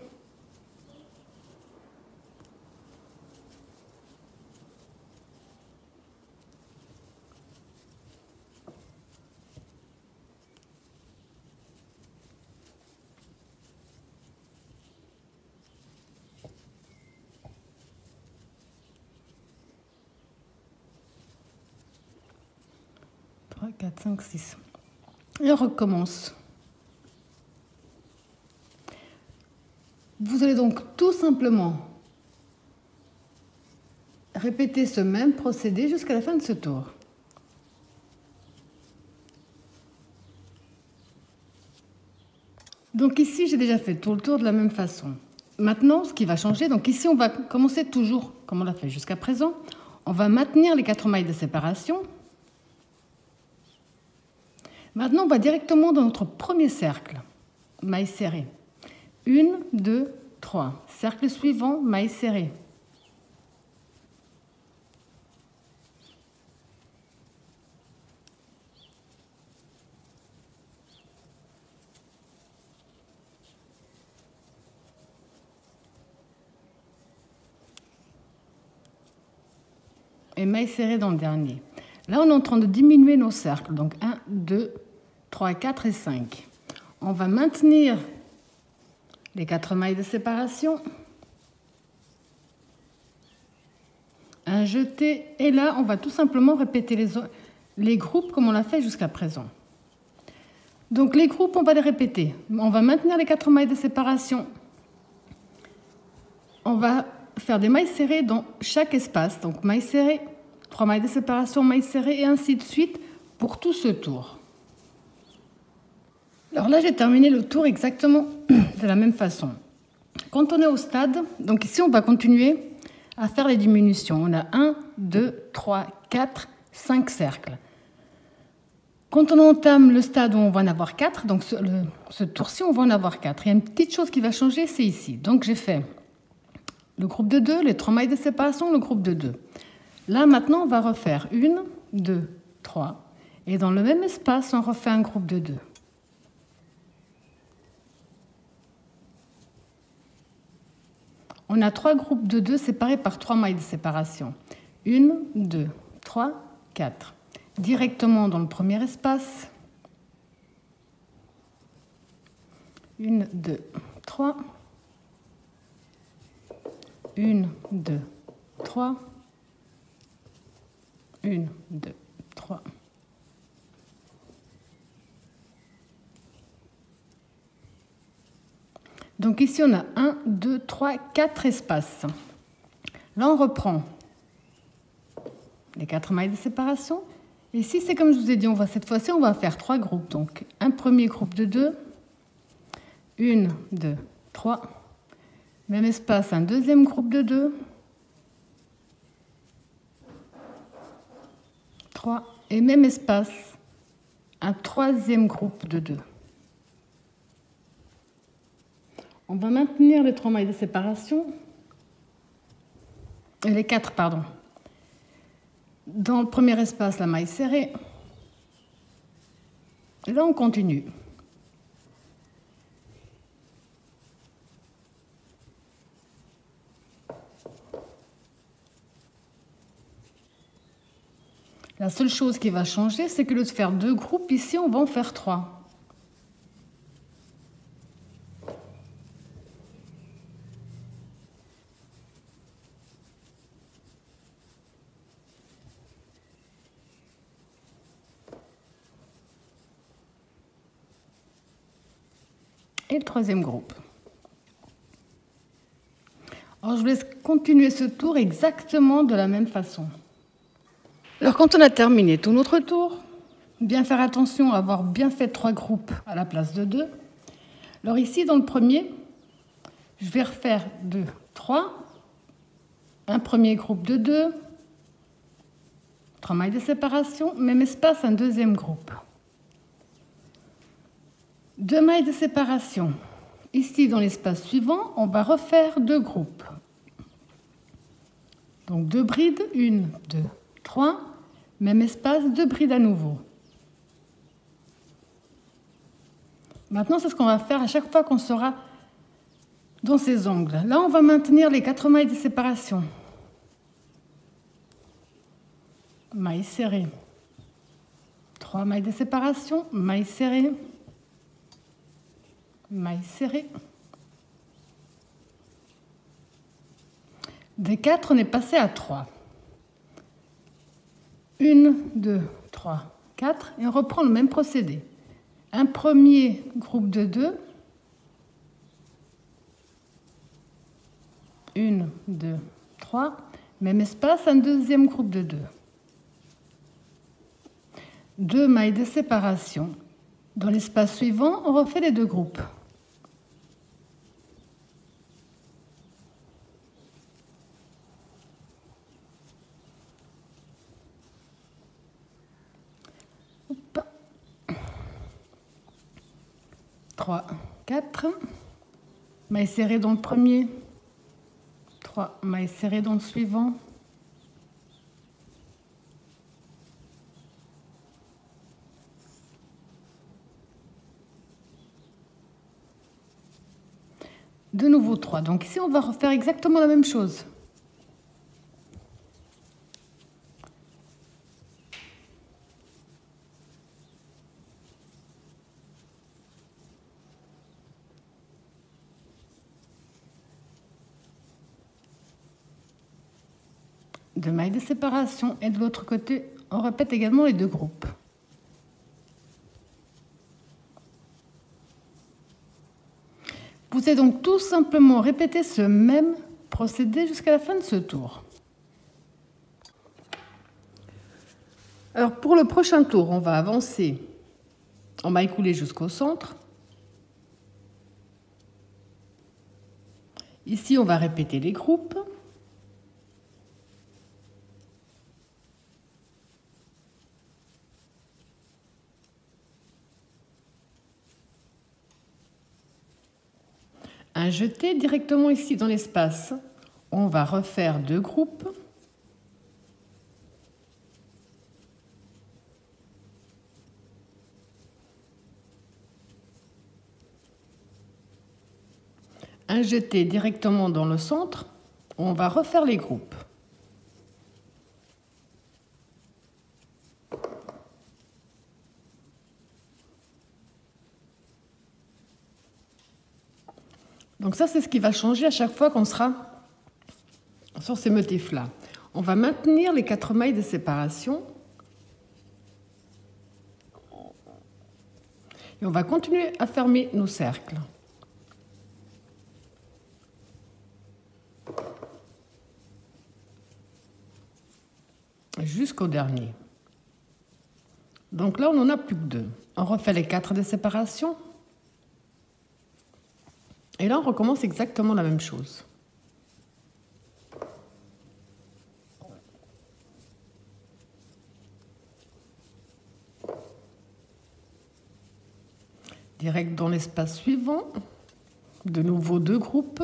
Trois, 4, 5, 6. Et on recommence. Vous allez donc tout simplement répéter ce même procédé jusqu'à la fin de ce tour. Donc ici, j'ai déjà fait tout le tour de la même façon. Maintenant, ce qui va changer, donc ici, on va commencer toujours comme on l'a fait jusqu'à présent. On va maintenir les 4 mailles de séparation. Maintenant, on va directement dans notre premier cercle, maille serrée. 1, 2, 3. Cercle suivant, maille serrée. Et maille serrée dans le dernier. Là, on est en train de diminuer nos cercles. Donc 1, 2, 3, 4 et 5. On va maintenir les 4 mailles de séparation. Un jeté. Et là, on va tout simplement répéter les groupes comme on l'a fait jusqu'à présent. Donc les groupes, on va les répéter. On va maintenir les 4 mailles de séparation. On va faire des mailles serrées dans chaque espace. Donc maille serrée, 3 mailles de séparation, maille serrée et ainsi de suite pour tout ce tour. Alors là, j'ai terminé le tour exactement de la même façon. Quand on est au stade, donc ici on va continuer à faire les diminutions. On a 1, 2, 3, 4, 5 cercles. Quand on entame le stade où on va en avoir 4, donc ce tour-ci, on va en avoir 4. Il y a une petite chose qui va changer, c'est ici. Donc j'ai fait le groupe de 2, les 3 mailles de séparation, le groupe de 2. Là, maintenant, on va refaire 1, 2, 3. Et dans le même espace, on refait un groupe de 2. On a 3 groupes de 2 séparés par 3 mailles de séparation. 1, 2, 3, 4. Directement dans le premier espace. 1, 2, 3. 1, 2, 3. 1, 2, 3. Donc ici, on a 1, 2, 3, 4 espaces. Là, on reprend les 4 mailles de séparation. Et ici, c'est comme je vous ai dit, cette fois-ci, on va faire 3 groupes. Donc, un premier groupe de 2. 1, 2, 3. Même espace, un deuxième groupe de 2. 3. Et même espace, un troisième groupe de 2. On va maintenir les 3 mailles de séparation, les 4, pardon. Dans le premier espace, la maille serrée. Et là, on continue. La seule chose qui va changer, c'est que au lieu de faire 2 groupes, ici, on va en faire 3. Et le troisième groupe. Alors, je vous laisse continuer ce tour exactement de la même façon. Alors, quand on a terminé tout notre tour, bien faire attention à avoir bien fait 3 groupes à la place de 2. Alors ici, dans le premier, je vais refaire 2, 3. Un premier groupe de 2. 3 mailles de séparation, même espace, un deuxième groupe. 2 mailles de séparation. Ici, dans l'espace suivant, on va refaire 2 groupes. Donc 2 brides, 1, 2, 3. Même espace, 2 brides à nouveau. Maintenant, c'est ce qu'on va faire à chaque fois qu'on sera dans ces angles. Là, on va maintenir les 4 mailles de séparation. Maille serrée. 3 mailles de séparation, maille serrée. Maille serrée. Des 4, on est passé à 3. 1, 2, 3, 4. Et on reprend le même procédé. Un premier groupe de 2. 1, 2, 3. Même espace, un deuxième groupe de 2. 2 mailles de séparation. Dans l'espace suivant, on refait les 2 groupes. Hop. 3, 4. Maille serrée dans le premier. 3 mailles serrées dans le suivant. De nouveau 3. Donc ici, on va refaire exactement la même chose. Deux mailles de séparation. Et de l'autre côté, on répète également les 2 groupes. Vous allez donc tout simplement répéter ce même procédé jusqu'à la fin de ce tour. Alors pour le prochain tour, on va avancer en maille coulée jusqu'au centre. Ici, on va répéter les groupes. Un jeté directement ici dans l'espace. On va refaire 2 groupes. Un jeté directement dans le centre. On va refaire les groupes. Donc ça, c'est ce qui va changer à chaque fois qu'on sera sur ces motifs-là. On va maintenir les 4 mailles de séparation. Et on va continuer à fermer nos cercles. Jusqu'au dernier. Donc là, on n'en a plus que 2. On refait les 4 de séparation. Et là, on recommence exactement la même chose. Direct dans l'espace suivant. De nouveau 2 groupes.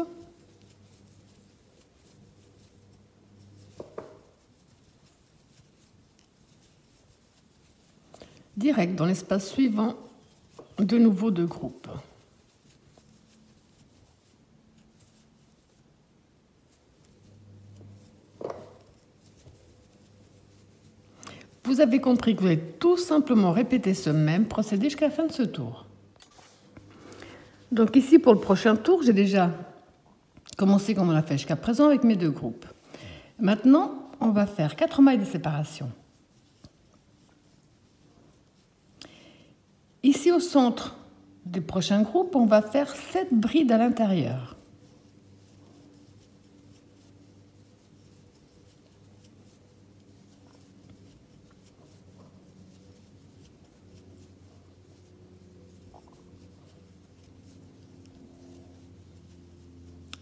Direct dans l'espace suivant. De nouveau 2 groupes. Vous avez compris que vous allez tout simplement répéter ce même procédé jusqu'à la fin de ce tour. Donc ici, pour le prochain tour, j'ai déjà commencé comme on l'a fait jusqu'à présent avec mes 2 groupes. Maintenant, on va faire 4 mailles de séparation. Ici, au centre du prochain groupe, on va faire 7 brides à l'intérieur.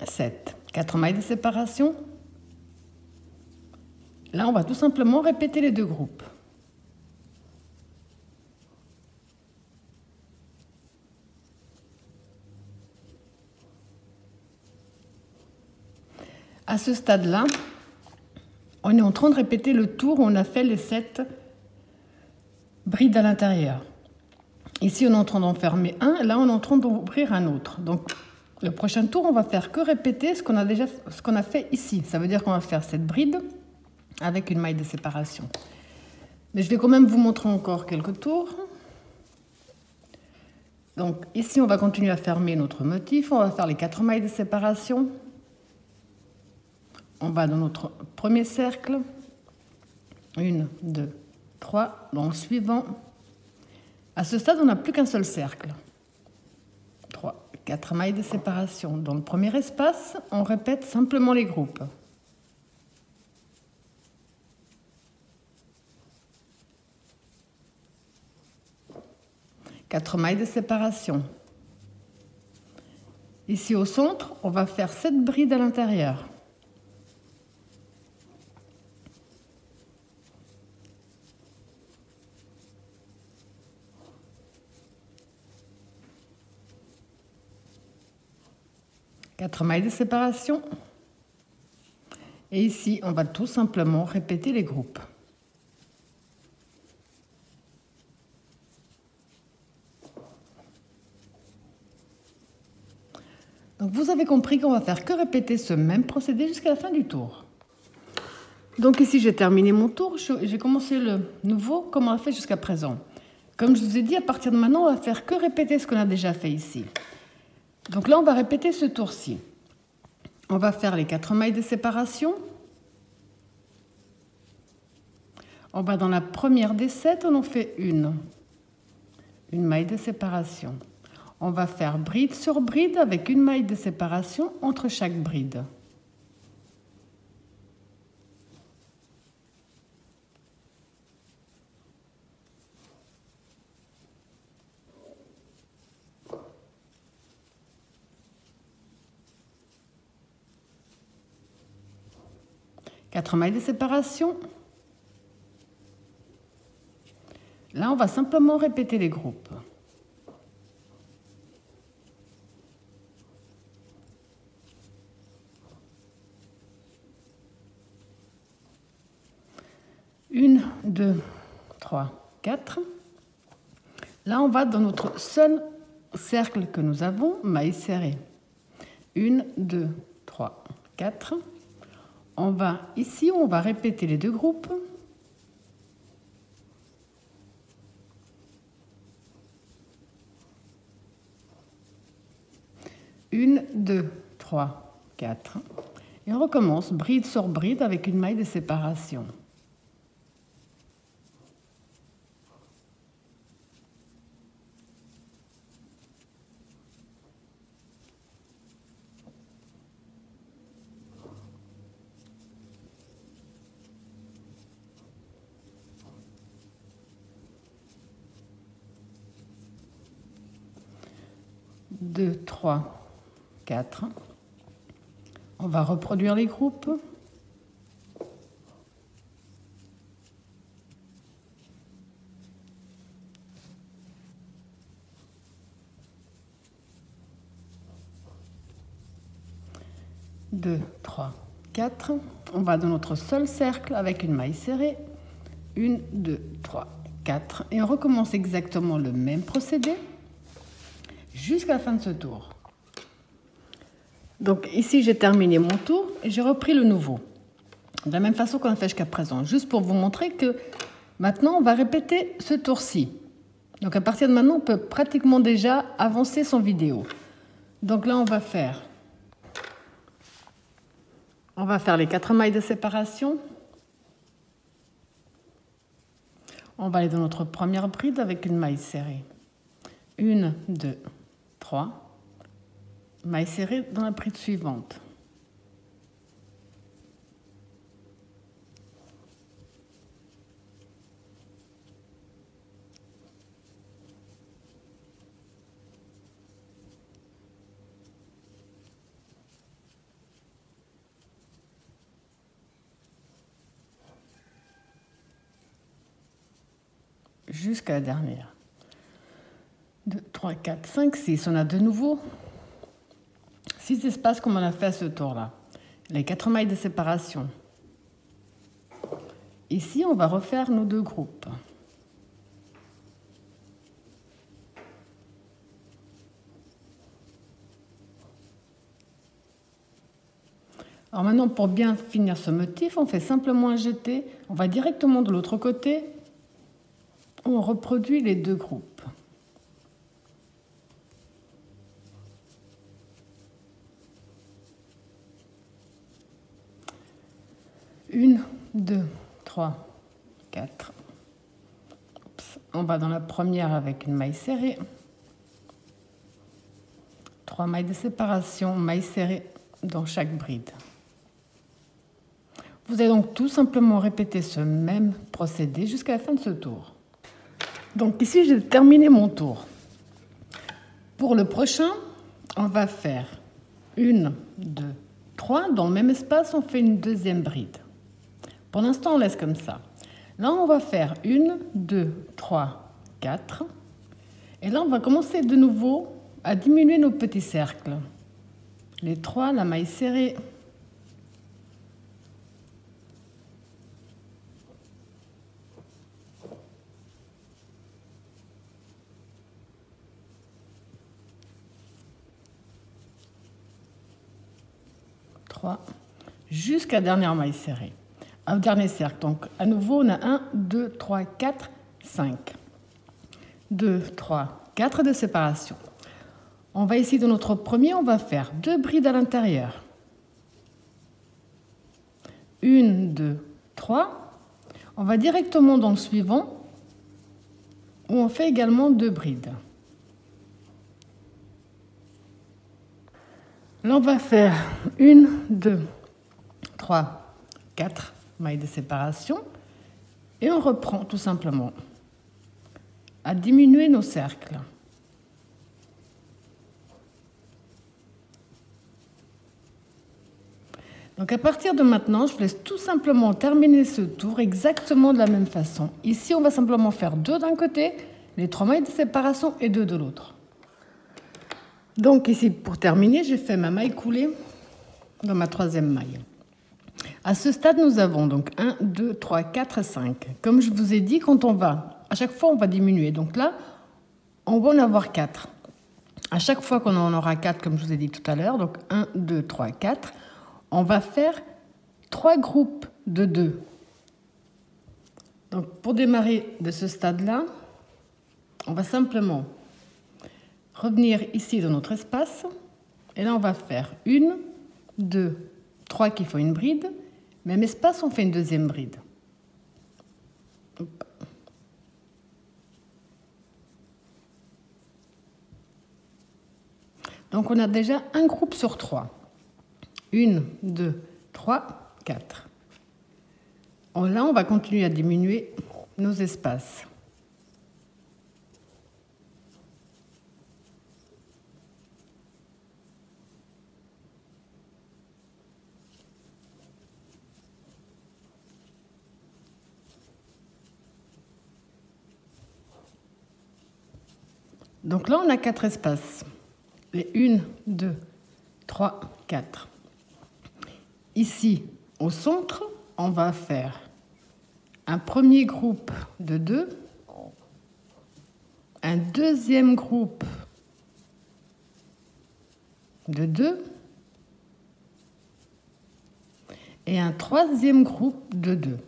Sept. 4 mailles de séparation. Là, on va tout simplement répéter les 2 groupes. À ce stade-là, on est en train de répéter le tour où on a fait les 7 brides à l'intérieur. Ici, on est en train d'en fermer un, là, on est en train d'ouvrir un autre. Donc, le prochain tour, on va faire que répéter ce qu'on a fait ici. Ça veut dire qu'on va faire cette bride avec une maille de séparation. Mais je vais quand même vous montrer encore quelques tours. Donc, ici, on va continuer à fermer notre motif. On va faire les 4 mailles de séparation. On va dans notre premier cercle. 1, 2, 3. Dans le suivant. À ce stade, on n'a plus qu'un seul cercle. 3, 4 mailles de séparation. Dans le premier espace, on répète simplement les groupes. Quatre mailles de séparation. Ici au centre, on va faire 7 brides à l'intérieur. Quatre mailles de séparation. Et ici, on va tout simplement répéter les groupes. Donc vous avez compris qu'on va faire que répéter ce même procédé jusqu'à la fin du tour. Donc ici, j'ai terminé mon tour. J'ai commencé le nouveau comme on l'a fait jusqu'à présent. Comme je vous ai dit, à partir de maintenant, on va faire que répéter ce qu'on a déjà fait ici. Donc là, on va répéter ce tour-ci. On va faire les 4 mailles de séparation. On va dans la première des 7, on en fait une maille de séparation. On va faire bride sur bride avec une maille de séparation entre chaque bride. 4 mailles de séparation. Là, on va simplement répéter les groupes. Une, 2, 3, 4. Là, on va dans notre seul cercle que nous avons, maille serrée. 1, 2, 3, 4. On va ici, on va répéter les deux groupes. Une, 2, 3, 4. Et on recommence bride sur bride avec une maille de séparation. Deux, 3, 4. On va reproduire les groupes. Deux, 3, 4. On va dans notre seul cercle avec une maille serrée. 1, 2, 3, 4. Et on recommence exactement le même procédé jusqu'à la fin de ce tour. Donc ici, j'ai terminé mon tour et j'ai repris le nouveau. De la même façon qu'on a fait jusqu'à présent. Juste pour vous montrer que maintenant, on va répéter ce tour-ci. Donc à partir de maintenant, on peut pratiquement déjà avancer son vidéo. Donc là, on va faire les 4 mailles de séparation. On va aller dans notre première bride avec une maille serrée. 1, 2, 3. Maille serrée dans la bride suivante. Jusqu'à la dernière. 2, 3, 4, 5, 6. On a de nouveau 6 espaces comme on a fait à ce tour-là. Les 4 mailles de séparation. Ici, on va refaire nos deux groupes. Alors maintenant, pour bien finir ce motif, on fait simplement un jeté. On va directement de l'autre côté. On reproduit les deux groupes. Une, 2, 3, 4. On va dans la première avec une maille serrée. 3 mailles de séparation, maille serrée dans chaque bride. Vous allez donc tout simplement répéter ce même procédé jusqu'à la fin de ce tour. Donc ici, j'ai terminé mon tour. Pour le prochain, on va faire 1, 2, 3. Dans le même espace, on fait une deuxième bride. Pour l'instant, on laisse comme ça. Là, on va faire 1, 2, 3, 4. Et là, on va commencer de nouveau à diminuer nos petits cercles. Les 3, la maille serrée. Jusqu'à la dernière maille serrée. Au dernier cercle. Donc, à nouveau, on a 1, 2, 3, 4, 5. 2, 3, 4 de séparation. On va ici, dans notre premier, on va faire 2 brides à l'intérieur. 1, 2, 3. On va directement dans le suivant, où on fait également 2 brides. Là, on va faire 1, 2, 3, 4 mailles de séparation et on reprend tout simplement à diminuer nos cercles. Donc à partir de maintenant, je vous laisse tout simplement terminer ce tour exactement de la même façon. Ici, on va simplement faire 2 d'un côté, les 3 mailles de séparation et 2 de l'autre. Donc ici, pour terminer, j'ai fait ma maille coulée dans ma 3e maille. À ce stade, nous avons donc 1, 2, 3, 4, 5. Comme je vous ai dit, quand on va, à chaque fois, on va diminuer. Donc là, on va en avoir 4. À chaque fois qu'on en aura 4, comme je vous ai dit tout à l'heure, donc 1, 2, 3, 4, on va faire 3 groupes de 2. Donc pour démarrer de ce stade-là, on va simplement revenir ici dans notre espace. Et là, on va faire 1, 2, 3 qui font une bride. Même espace, on fait une 2e bride. Hop. Donc on a déjà un groupe sur 3. 1, 2, 3, 4. Là, on va continuer à diminuer nos espaces. Donc là, on a 4 espaces. Les 1, 2, 3, 4. Ici, au centre, on va faire un premier groupe de 2, un 2e groupe de 2 et un 3e groupe de 2.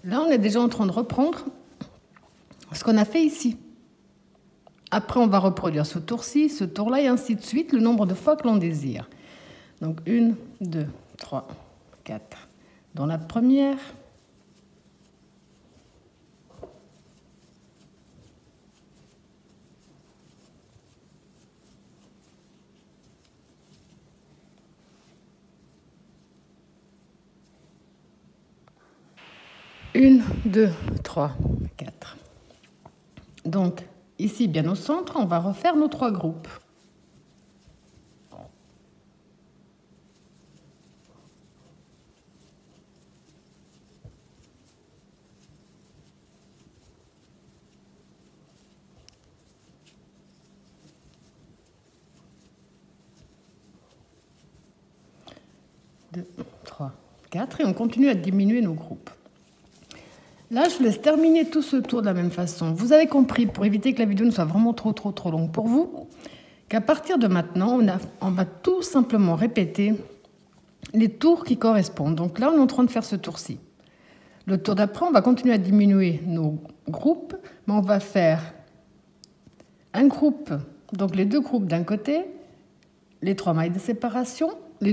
Là, on est déjà en train de reprendre ce qu'on a fait ici. Après, on va reproduire ce tour-ci, ce tour-là, et ainsi de suite, le nombre de fois que l'on désire. Donc, 1, 2, 3, 4. Dans la première. Une, 2, 3, 4. Donc, ici, bien au centre, on va refaire nos 3 groupes. Deux, 3, 4. Et on continue à diminuer nos groupes. Là, je vous laisse terminer tout ce tour de la même façon. Vous avez compris, pour éviter que la vidéo ne soit vraiment trop longue pour vous, qu'à partir de maintenant, on va tout simplement répéter les tours qui correspondent. Donc là, on est en train de faire ce tour-ci. Le tour d'après, on va continuer à diminuer nos groupes, mais on va faire un groupe, donc les 2 groupes d'un côté, les 3 mailles de séparation, le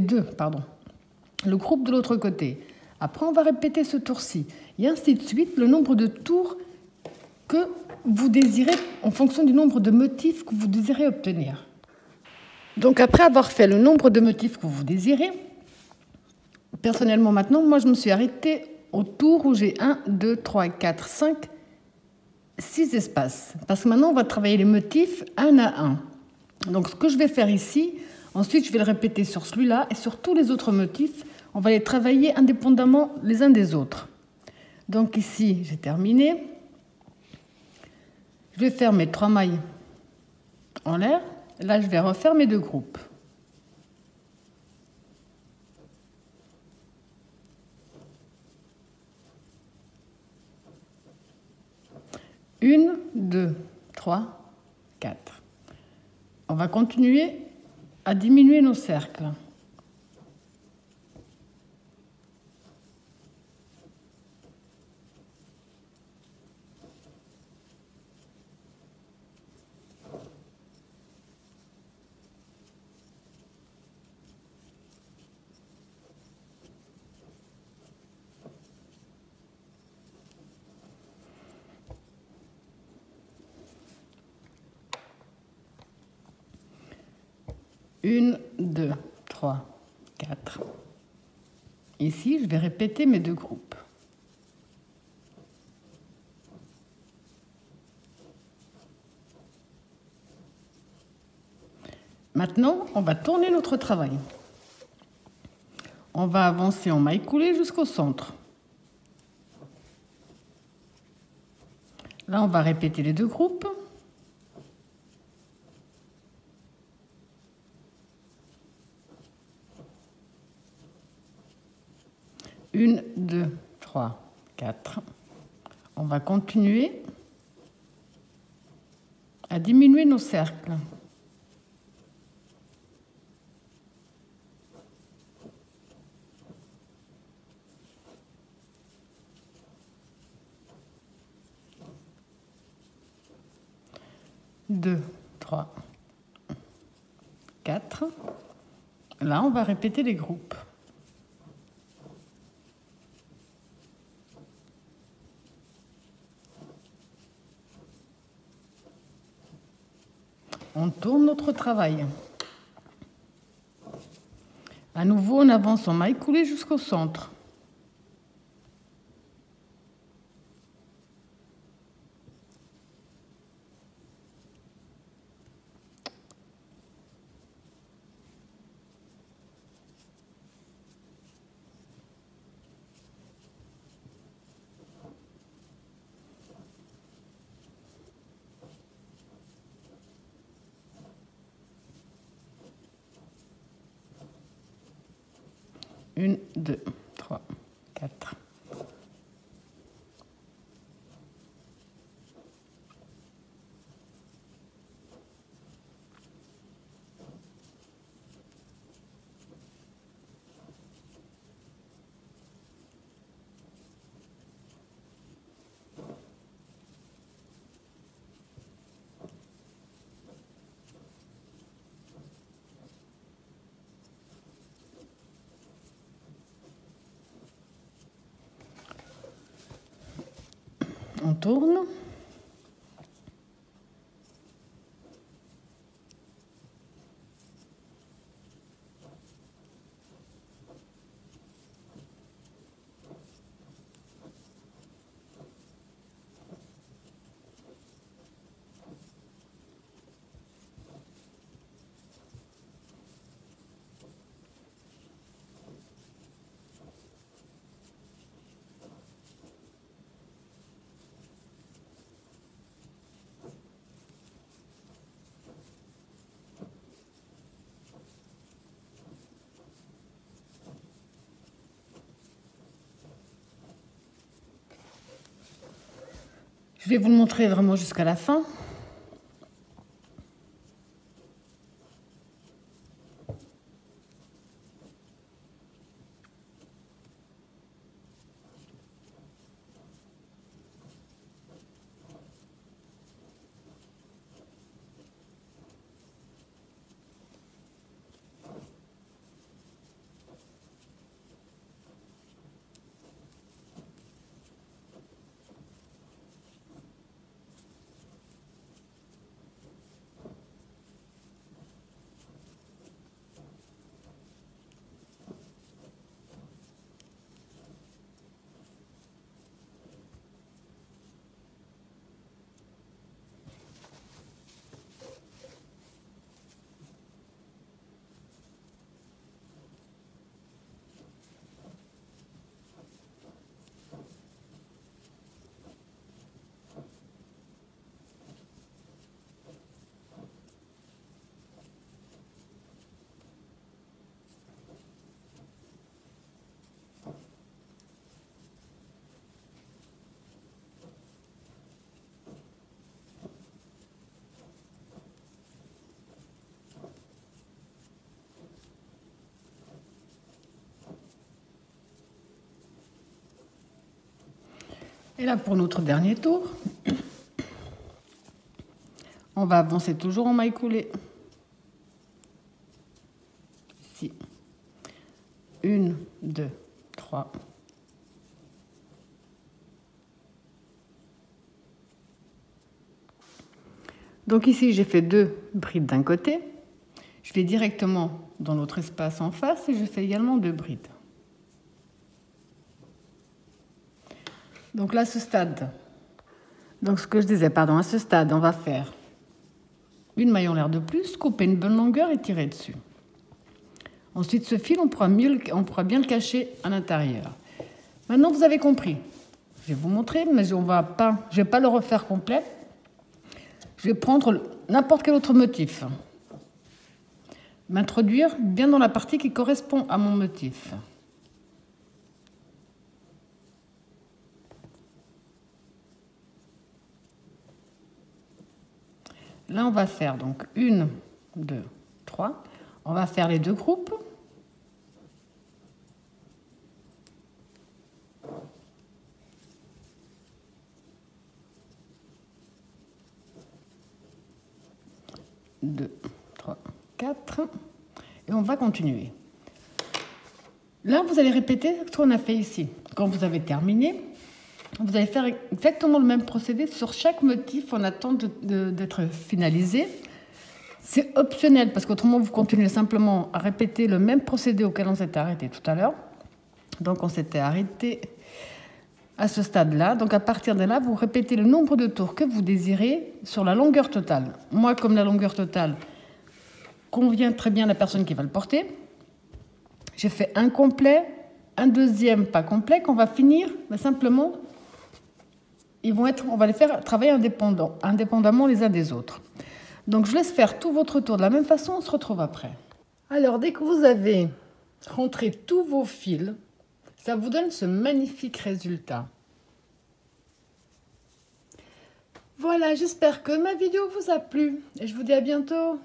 groupe de l'autre côté. Après, on va répéter ce tour-ci, et ainsi de suite, le nombre de tours que vous désirez, en fonction du nombre de motifs que vous désirez obtenir. Donc après avoir fait le nombre de motifs que vous désirez, personnellement maintenant, moi je me suis arrêtée au tour où j'ai 1, 2, 3, 4, 5, 6 espaces. Parce que maintenant, on va travailler les motifs un à un. Donc ce que je vais faire ici, ensuite je vais le répéter sur celui-là et sur tous les autres motifs. On va les travailler indépendamment les uns des autres. Donc ici, j'ai terminé. Je vais faire mes 3 mailles en l'air. Là, je vais refaire mes 2 groupes. Une, 2, 3, 4. On va continuer à diminuer nos cercles. Une, 2, 3, 4. Ici, je vais répéter mes 2 groupes. Maintenant, on va tourner notre travail. On va avancer en maille coulée jusqu'au centre. Là, on va répéter les deux groupes. Une, deux, trois, quatre. On va continuer à diminuer nos cercles. Deux, trois, quatre. Là, on va répéter les groupes. On tourne notre travail. À nouveau, on avance en maille coulée jusqu'au centre. Une, deux, trois, quatre. On tourne. Je vais vous le montrer vraiment jusqu'à la fin. Et là, pour notre dernier tour, on va avancer toujours en maille coulée. Ici. Une, deux, trois. Donc ici, j'ai fait 2 brides d'un côté. Je vais directement dans notre espace en face et je fais également 2 brides. Donc là, à ce stade, donc ce que je disais, pardon, à ce stade, on va faire une maille en l'air de plus, couper une bonne longueur et tirer dessus. Ensuite, ce fil, on pourra bien le cacher à l'intérieur. Maintenant, vous avez compris. Je vais vous montrer, mais je ne vais pas le refaire complet. Je vais prendre n'importe quel autre motif. M'introduire bien dans la partie qui correspond à mon motif. Là, on va faire donc 1, 2, 3. On va faire les 2 groupes. Deux, 3, 4. Et on va continuer. Là, vous allez répéter ce qu'on a fait ici. Quand vous avez terminé, vous allez faire exactement le même procédé sur chaque motif en attend d'être finalisé. C'est optionnel parce qu'autrement, vous continuez simplement à répéter le même procédé auquel on s'était arrêté tout à l'heure. Donc, on s'était arrêté à ce stade-là. Donc, à partir de là, vous répétez le nombre de tours que vous désirez sur la longueur totale. Moi, comme la longueur totale convient très bien à la personne qui va le porter, j'ai fait un complet, un deuxième pas complet qu'on va finir, mais simplement, on va les faire travailler indépendamment les uns des autres. Donc, je laisse faire tout votre tour de la même façon, on se retrouve après. Alors, dès que vous avez rentré tous vos fils, ça vous donne ce magnifique résultat. Voilà, j'espère que ma vidéo vous a plu et je vous dis à bientôt.